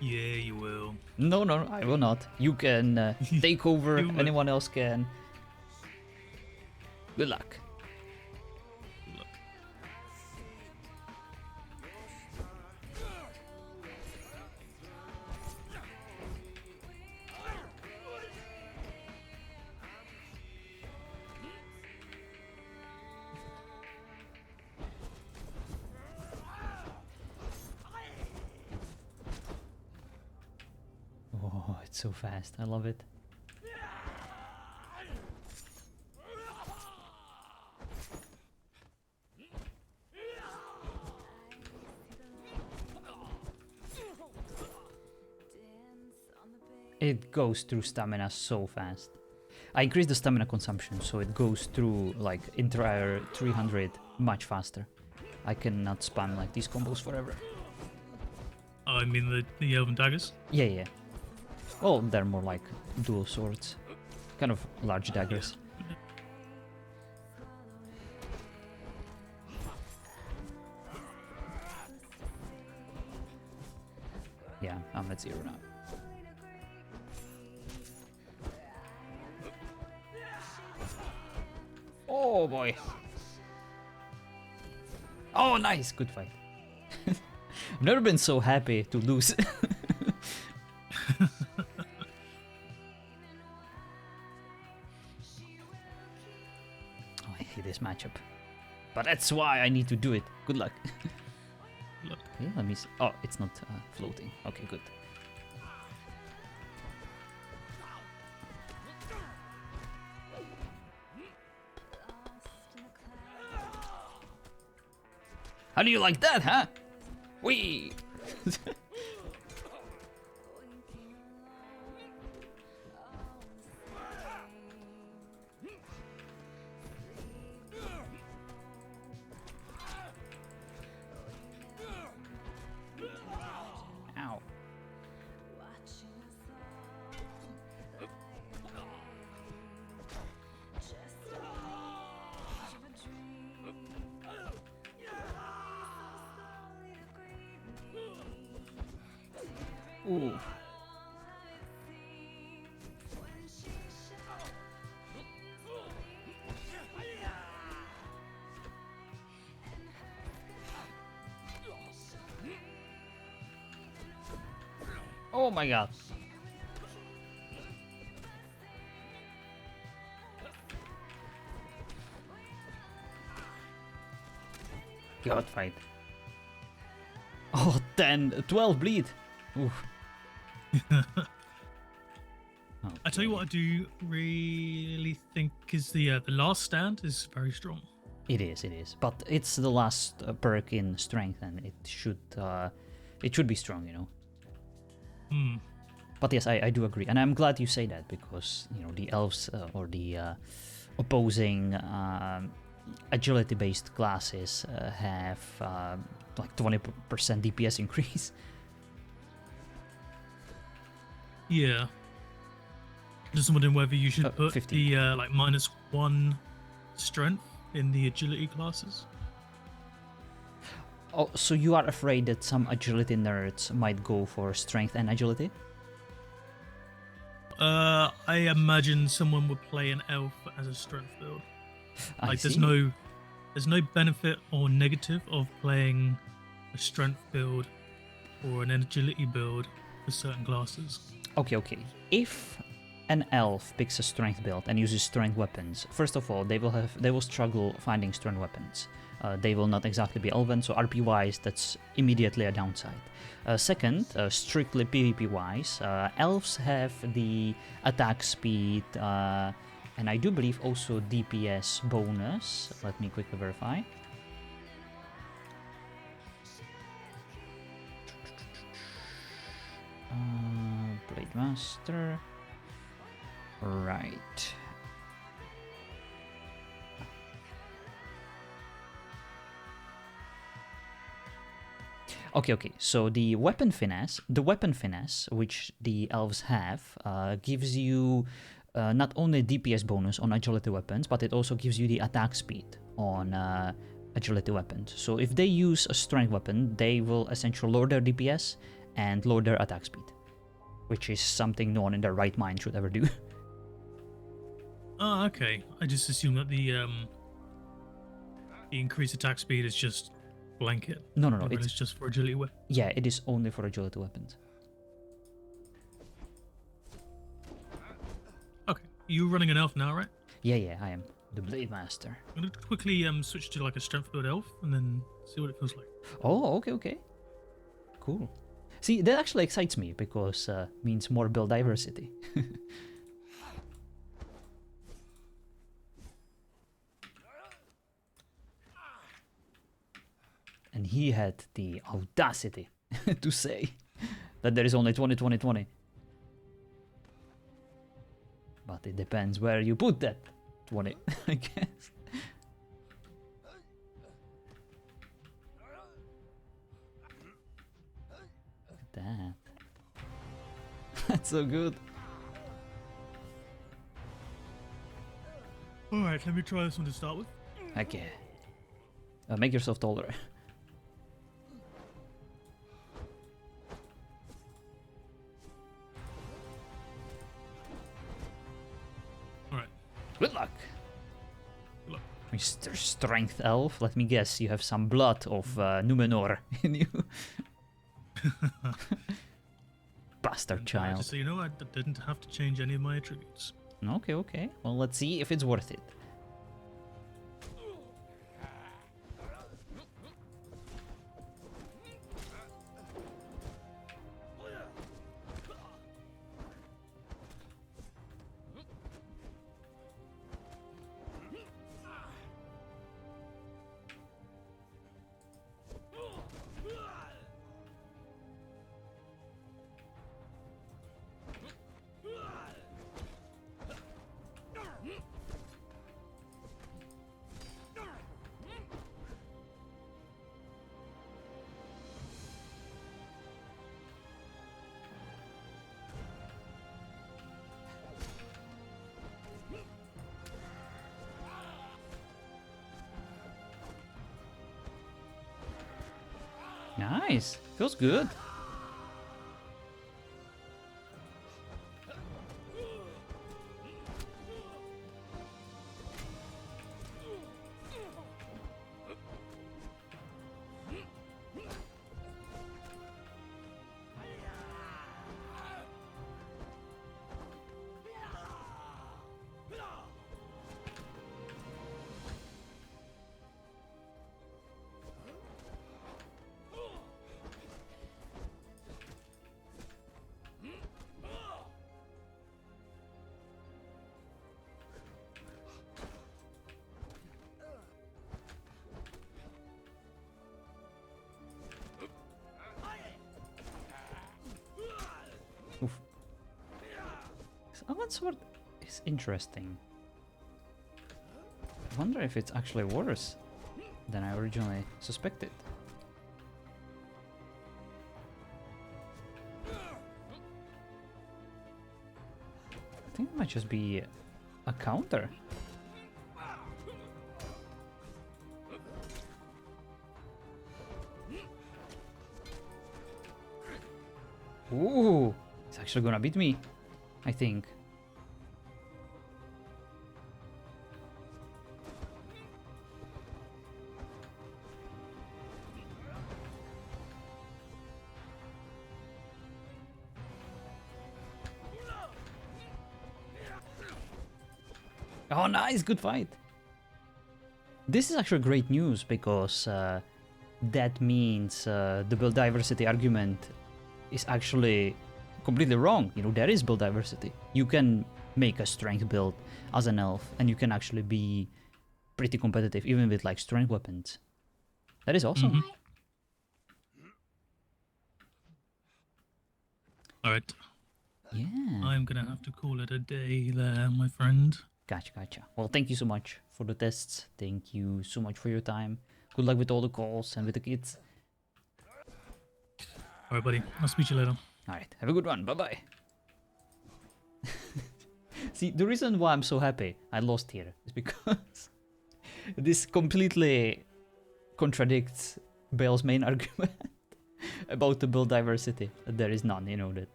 Yeah, you will. No, I will not. You can take over, You will. anyone else can. Good luck. Look. it's so fast. I love it. It goes through stamina so fast. I increased the stamina consumption, so it goes through like entire 300 much faster. I cannot spam like these combos forever. Oh, I mean the elven daggers. Yeah, yeah. Well, they're more like dual swords, kind of large daggers. Yeah, I'm at 0 now. Oh boy. Oh, nice. Good fight. I've never been so happy to lose. Oh, I hate this matchup. But that's why I need to do it. Good luck. Look. Okay, let me see. Oh, it's not floating. Okay, good. How do you like that, huh? Wee! Ow. Ooh. Oh my god. God fight. Oh, 10, 12 bleed. Oof. I tell you what, I do really think is the last stand is very strong. It is. But it's the last perk in strength, and it should be strong, you know. Hmm. But yes, I do agree, and I'm glad you say that because you know the elves or the opposing agility-based classes have like 20% DPS increase. Yeah. Just wondering whether you should put 15. the like -1 strength in the agility classes. Oh, so you are afraid that some agility nerds might go for strength and agility? I imagine someone would play an elf as a strength build. I Like see. there's no benefit or negative of playing a strength build or an agility build for certain classes. Okay. If an elf picks a strength build and uses strength weapons, first of all, they will struggle finding strength weapons. They will not exactly be elven, so RP wise, that's immediately a downside. Second, strictly PvP wise, elves have the attack speed and I do believe also DPS bonus. Let me quickly verify. Blade Master. Right. Okay. So the weapon finesse, which the elves have, gives you not only DPS bonus on agility weapons, but it also gives you the attack speed on agility weapons. So if they use a strength weapon, they will essentially lower their DPS and lower their attack speed, which is something no one in their right mind should ever do. Oh, okay. I just assume that the increased attack speed is just blanket. No, It's just for agility weapon. yeah, it is only for agility weapons. Okay. You running an elf now, right? Yeah, I am the Blade Master. I'm gonna quickly switch to like a strength build elf and then see what it feels like. Oh, okay. Cool. See, that actually excites me because means more build diversity. And he had the audacity to say that there is only 20, 20, 20. But it depends where you put that 20, I guess. Look at that. That's so good. Alright, let me try this one to start with. Okay. Make yourself taller. Alright. Good luck. Good luck. Mr. Strength Elf, let me guess, you have some blood of Numenor in you. Bastard child. Just so you know, I didn't have to change any of my attributes. Okay, okay. Well, let's see if it's worth it. Nice. Feels good. Owen Sword is interesting. I wonder if it's actually worse than I originally suspected. I think it might just be a counter. Ooh, it's actually gonna beat me, I think. Oh, nice, good fight. This is actually great news because that means the build diversity argument is actually completely wrong. You know, there is build diversity. You can make a strength build as an elf and you can actually be pretty competitive even with like strength weapons. That is awesome. Mm-hmm. Alright. Yeah. I'm gonna have to call it a day there, my friend. Gotcha, gotcha. Well, thank you so much for the tests. Thank you so much for your time. Good luck with all the calls and with the kids. Alright, buddy. I'll speak to you later. Alright, have a good one. Bye-bye. See, the reason why I'm so happy I lost here is because this completely contradicts Bale's main argument about the build diversity. That there is none, you know, that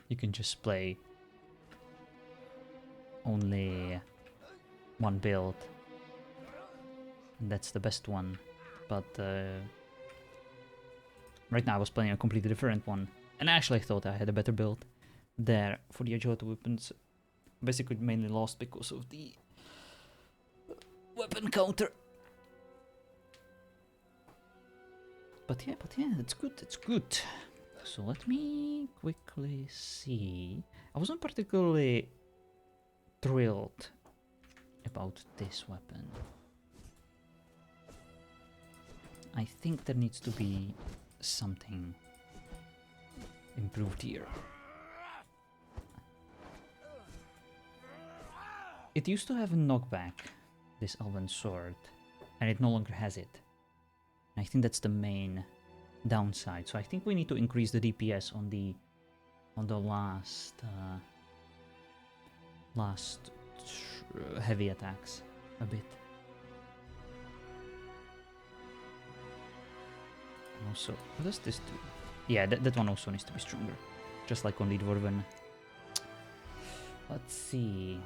you can just play only one build. And that's the best one. But right now I was playing a completely different one. And I actually thought I had a better build there for the agility weapons. Basically mainly lost because of the weapon counter. But yeah, it's good, it's good. So let me quickly see. I wasn't particularly thrilled about this weapon. I think there needs to be something improved here. It used to have a knockback, this elven sword, and it no longer has it. I think that's the main downside. So I think we need to increase the DPS on the last heavy attacks a bit. And also, what does this do? Yeah, that one also needs to be stronger, just like on the Dwarven. Let's see.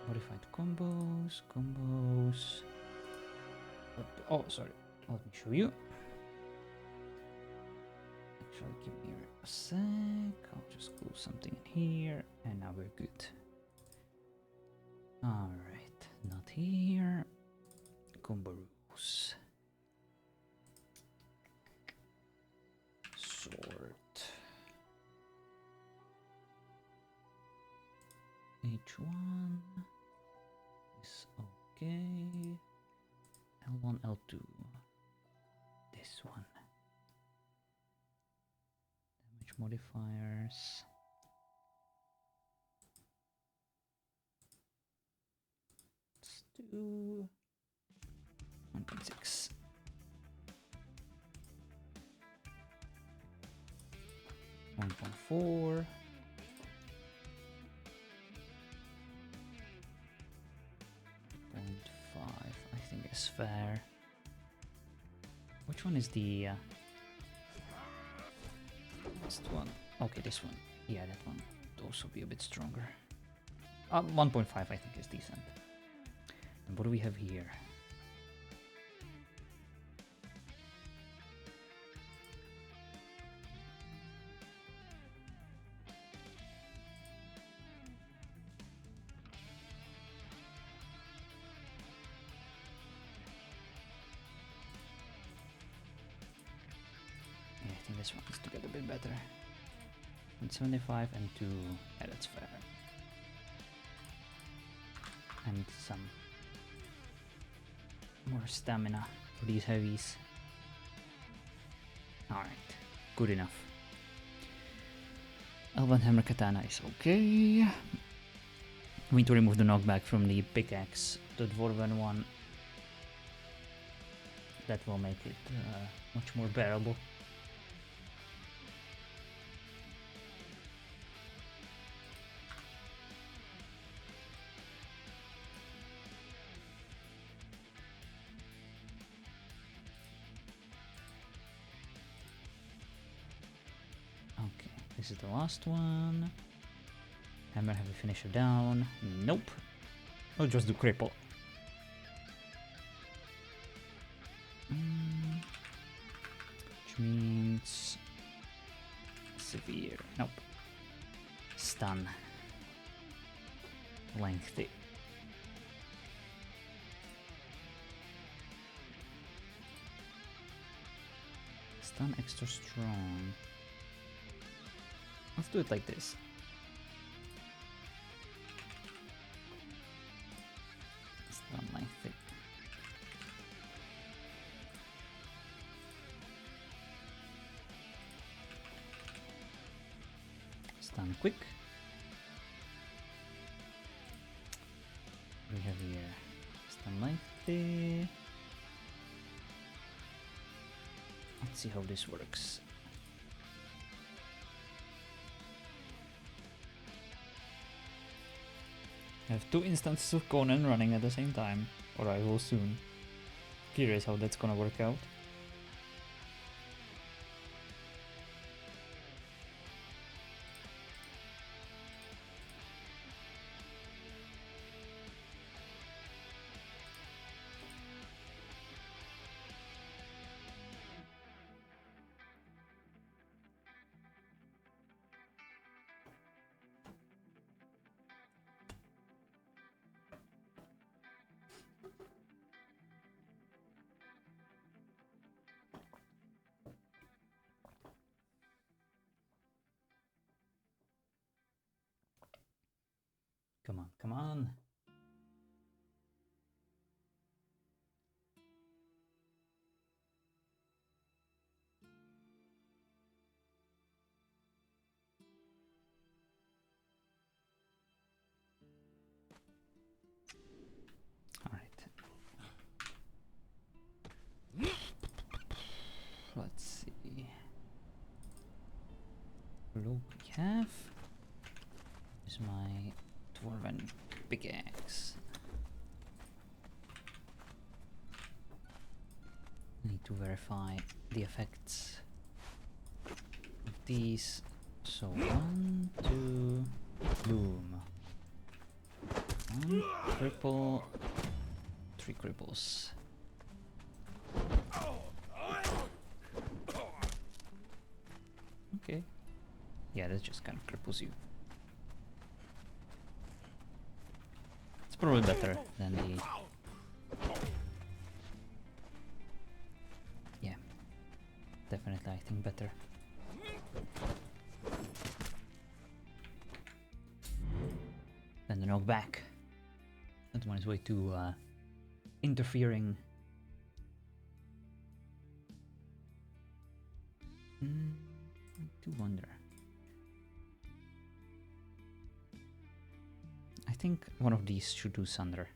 Modified combos. Oh, sorry. Let me show you. Actually, give me a sec. I'll just glue something in here, and now we're good. Alright, not here. Combo rules. Sword. H1 is okay. L1, L2. This one. Damage modifiers. Let's do 1.6. 1.4. 0.5, I think is fair. Which one is the last one? Okay, this one. Yeah, that one would also be a bit stronger. 1.5 I think is decent. And what do we have here? Yeah, I think this one needs to get a bit better. 175 and 2, yeah, that's fair. And some more stamina for these heavies. Alright, good enough. Elven Hammer Katana is okay. We need to remove the knockback from the pickaxe, the Dwarven one. That will make it much more bearable. Okay, this is the last one. Hammer heavy finisher down. Nope. I'll just do cripple. Which means severe. Nope. Stun. Lengthy. Stun extra strong. Let's do it like this. Stun lengthy. Stun quick. We have here stun lengthy. Let's see how this works. I have 2 instances of Conan running at the same time, or I will soon. Curious how that's gonna work out. Come on, come on. Let's see. Look, we have. Is my dwarven pickaxe. Need to verify the effects of these. So 1, 2, boom. 1 cripple, 3 cripples. Okay. Yeah, that just kind of cripples you. It's probably better than the... Yeah. Definitely, I think better. Then the knockback. That one is way too interfering. To wonder. I think one of these should do Sunder.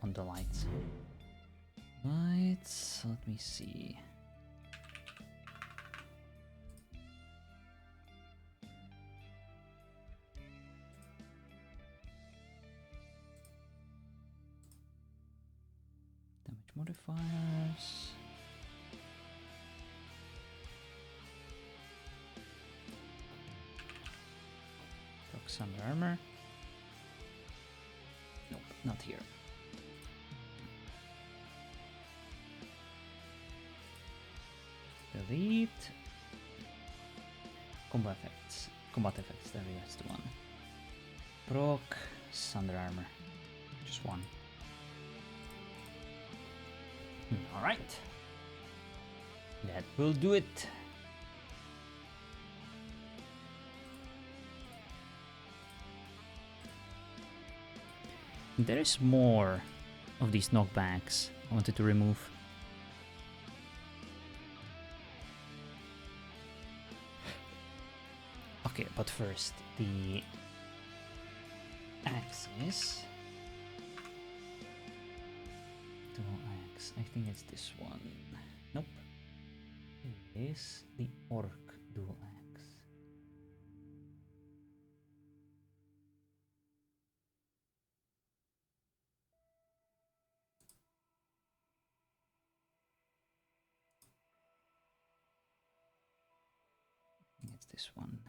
On the lights. Lights, let me see. Damage modifiers. Under armor. Nope, not here. Delete. Combat effects. Combat effects, there is the one. Proc, Thunder armor. Just one. Alright. That will do it. There is more of these knockbacks I wanted to remove. Okay, but first, the axes. Dual axe, I think it's this one. Nope. It is the orc dual axe. It's this one.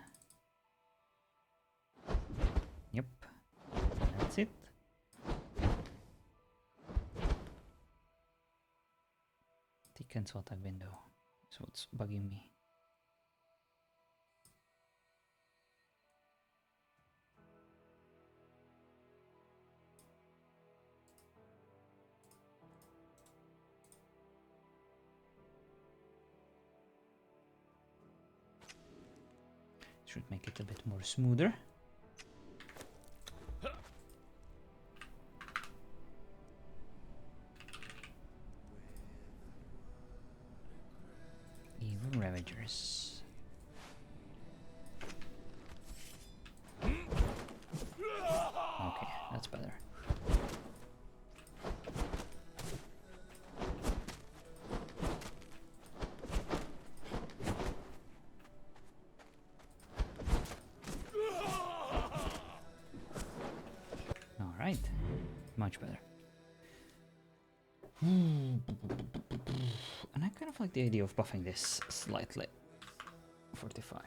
Yep, that's it. The cancel attack window is what's bugging me. Should make it a bit more smoother. Evil Ravagers. Okay, that's better. Alright, much better. And I kind of like the idea of buffing this slightly. 45.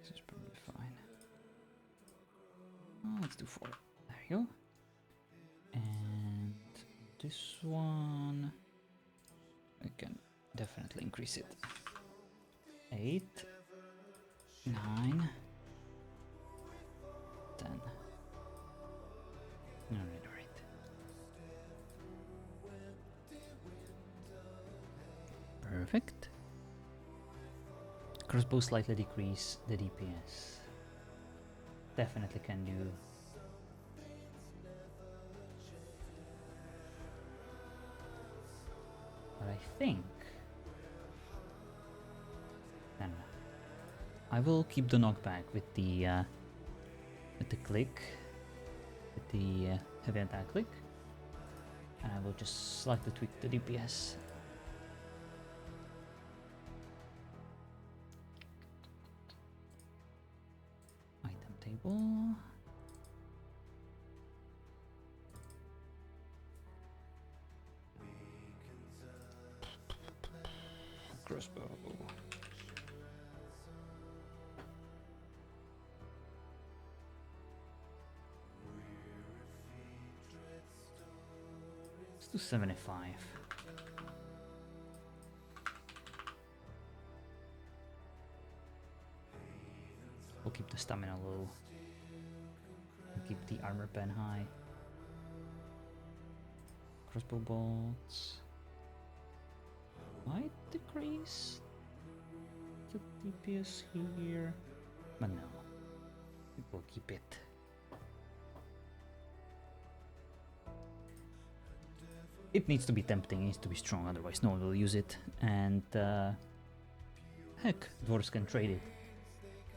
This is probably fine. Oh, let's do 4. There you go. And this one, we can definitely increase it. 8, 9, Perfect. Crossbow slightly decrease the DPS. Definitely can do. But I think... No. I will keep the knockback with the click. With the heavy attack click. And I will just slightly tweak the DPS. Item table. Crossbow. Let's do 75. We'll keep the stamina low. We'll keep the armor pen high. Crossbow bolts. Might decrease the DPS here, but no, we'll keep it. It needs to be tempting, it needs to be strong, otherwise no one will use it. And heck, dwarves can trade it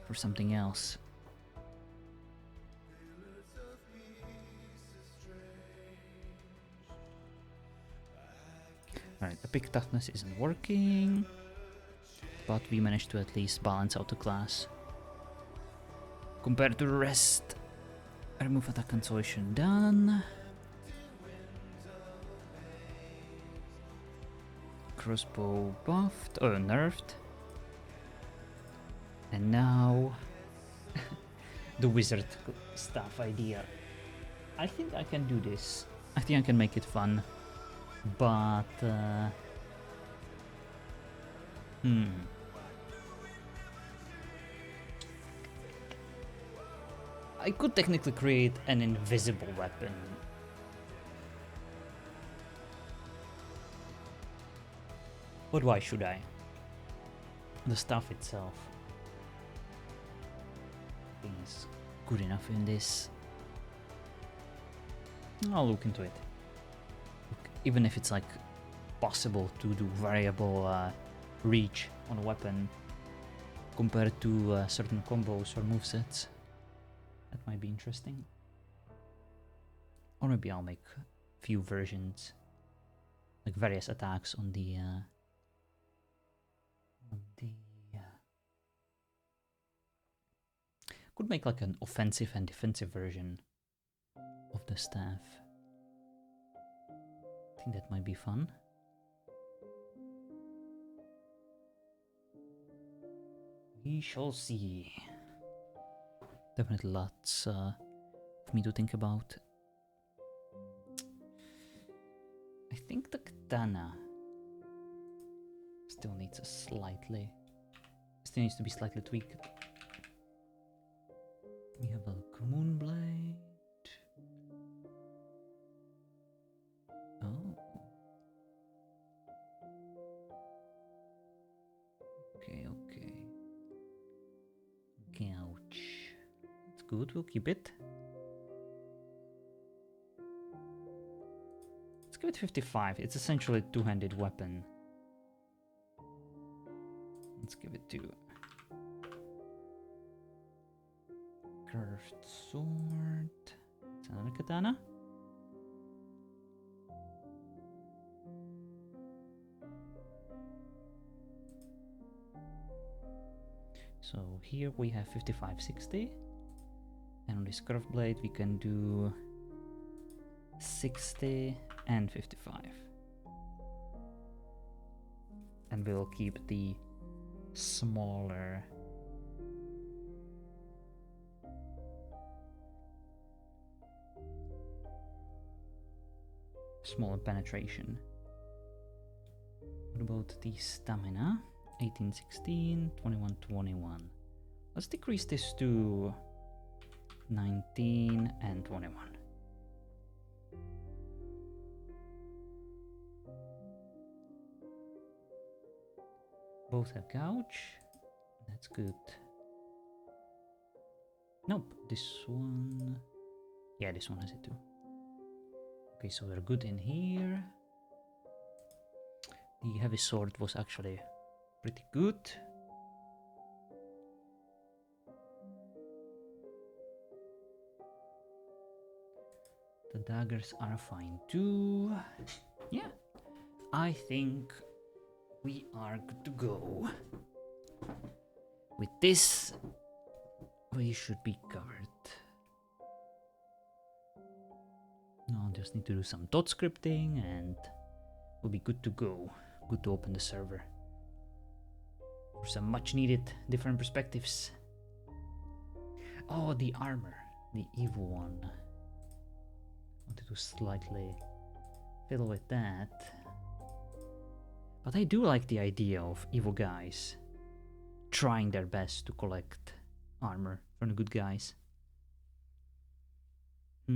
for something else. Alright, epic toughness isn't working, but we managed to at least balance out the class. Compared to the rest, remove attack cancellation done. Crossbow buffed, or nerfed. And now, the wizard staff idea. I think I can do this. I think I can make it fun. But I could technically create an invisible weapon. But why should I? The stuff itself is good enough in this. I'll look into it. Even if it's like possible to do variable reach on a weapon compared to certain combos or movesets, that might be interesting. Or maybe I'll make few versions, like various attacks on the could make like an offensive and defensive version of the staff. I think that might be fun. We shall see. Definitely lots for me to think about. I think the katana still needs to be slightly tweaked. We have a moonblade. Oh. Okay. Ouch. That's good, we'll keep it. Let's give it 55. It's essentially a two-handed weapon. Let's give it 2. Curved sword. It's another katana. So here we have 55-60, and on this curved blade we can do 60 and 55. And we'll keep the smaller penetration. What about the stamina? 18-16, 21-21. Let's decrease this to 19 and 21. Both have couch. That's good. Nope, this one... Yeah, this one has it too. Okay, so we're good in here. The heavy sword was actually pretty good. The daggers are fine too. Yeah, I think we are good to go. With this, we should be covered. Now just need to do some dot scripting and we'll be good to go. Good to open the server for some much needed different perspectives. Oh, the armor, the evil one. Wanted to slightly fiddle with that. But I do like the idea of evil guys trying their best to collect armor from the good guys. I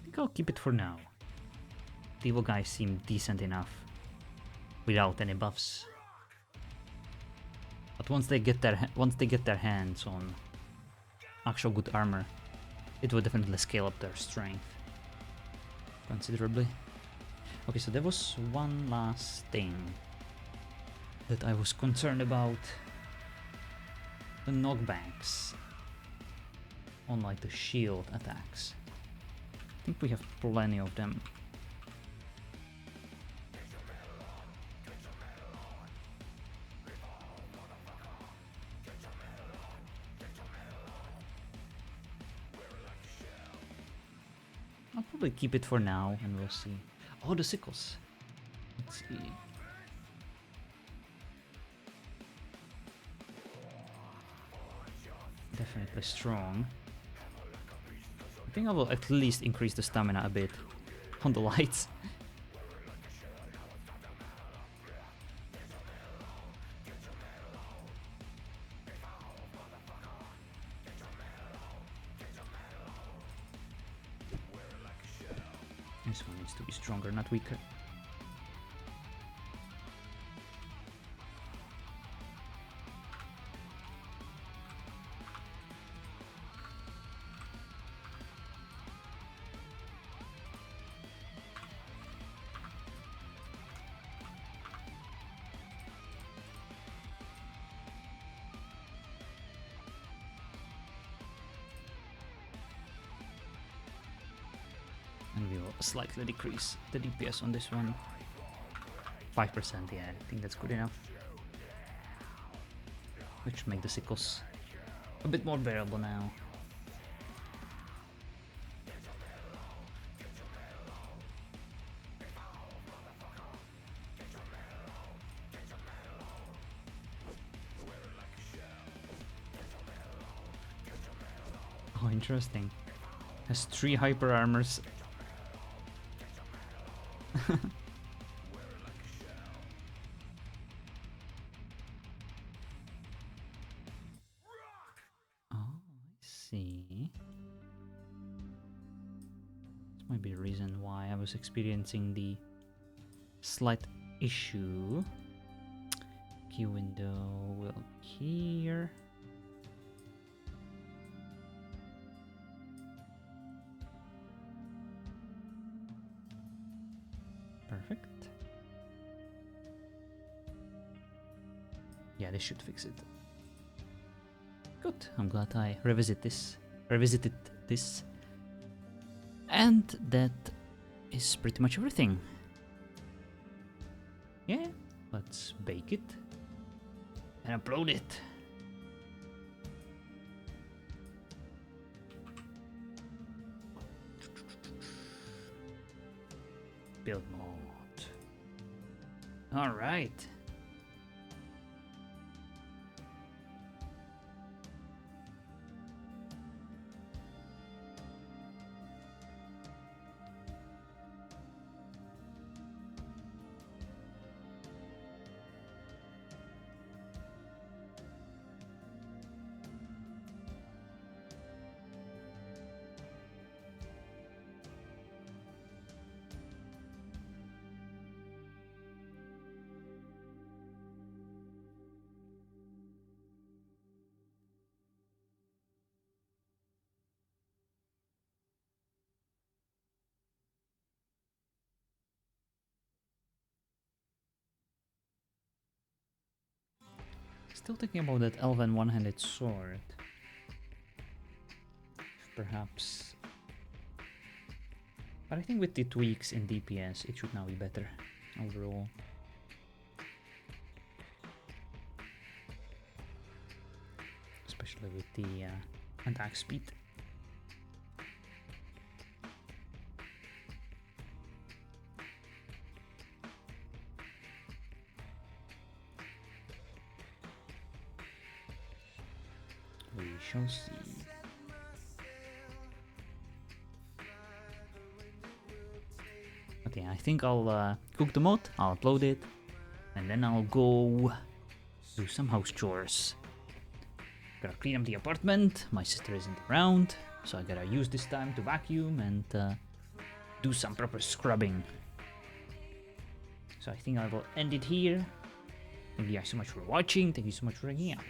think I'll keep it for now. The evil guys seem decent enough without any buffs. But once they get their hands on actual good armor, it will definitely scale up their strength considerably. Okay, so there was one last thing that I was concerned about. The knockbacks on like the shield attacks. I think we have plenty of them. I'll probably keep it for now and we'll see. Oh, the sickles. Let's see. Definitely strong. I think I will at least increase the stamina a bit on the lights. This one needs to be stronger, not weaker. And we will slightly decrease the DPS on this one. 5%, yeah, I think that's good enough. Which make the sickles a bit more bearable now. Oh, interesting. Has 3 hyper armors. Oh, I see. This might be the reason why I was experiencing the slight issue. Key window will be here. Perfect. Yeah, this should fix it. Good. I'm glad I revisited this. And that is pretty much everything. Yeah, let's bake it and upload it. Build mode. All right. Still thinking about that elven one-handed sword. Perhaps. But I think with the tweaks in DPS, it should now be better overall. Especially with the attack speed. We shall see. But yeah, I think I'll cook the mod, I'll upload it, and then I'll go do some house chores. Gotta clean up the apartment, my sister isn't around, so I gotta use this time to vacuum and do some proper scrubbing. So I think I will end it here. Thank you guys so much for watching, thank you so much for hanging out.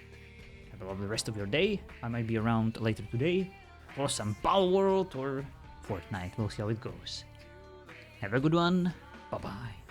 Have a lovely rest of your day. I might be around later today for some Pal World or Fortnite. We'll see how it goes. Have a good one. Bye bye.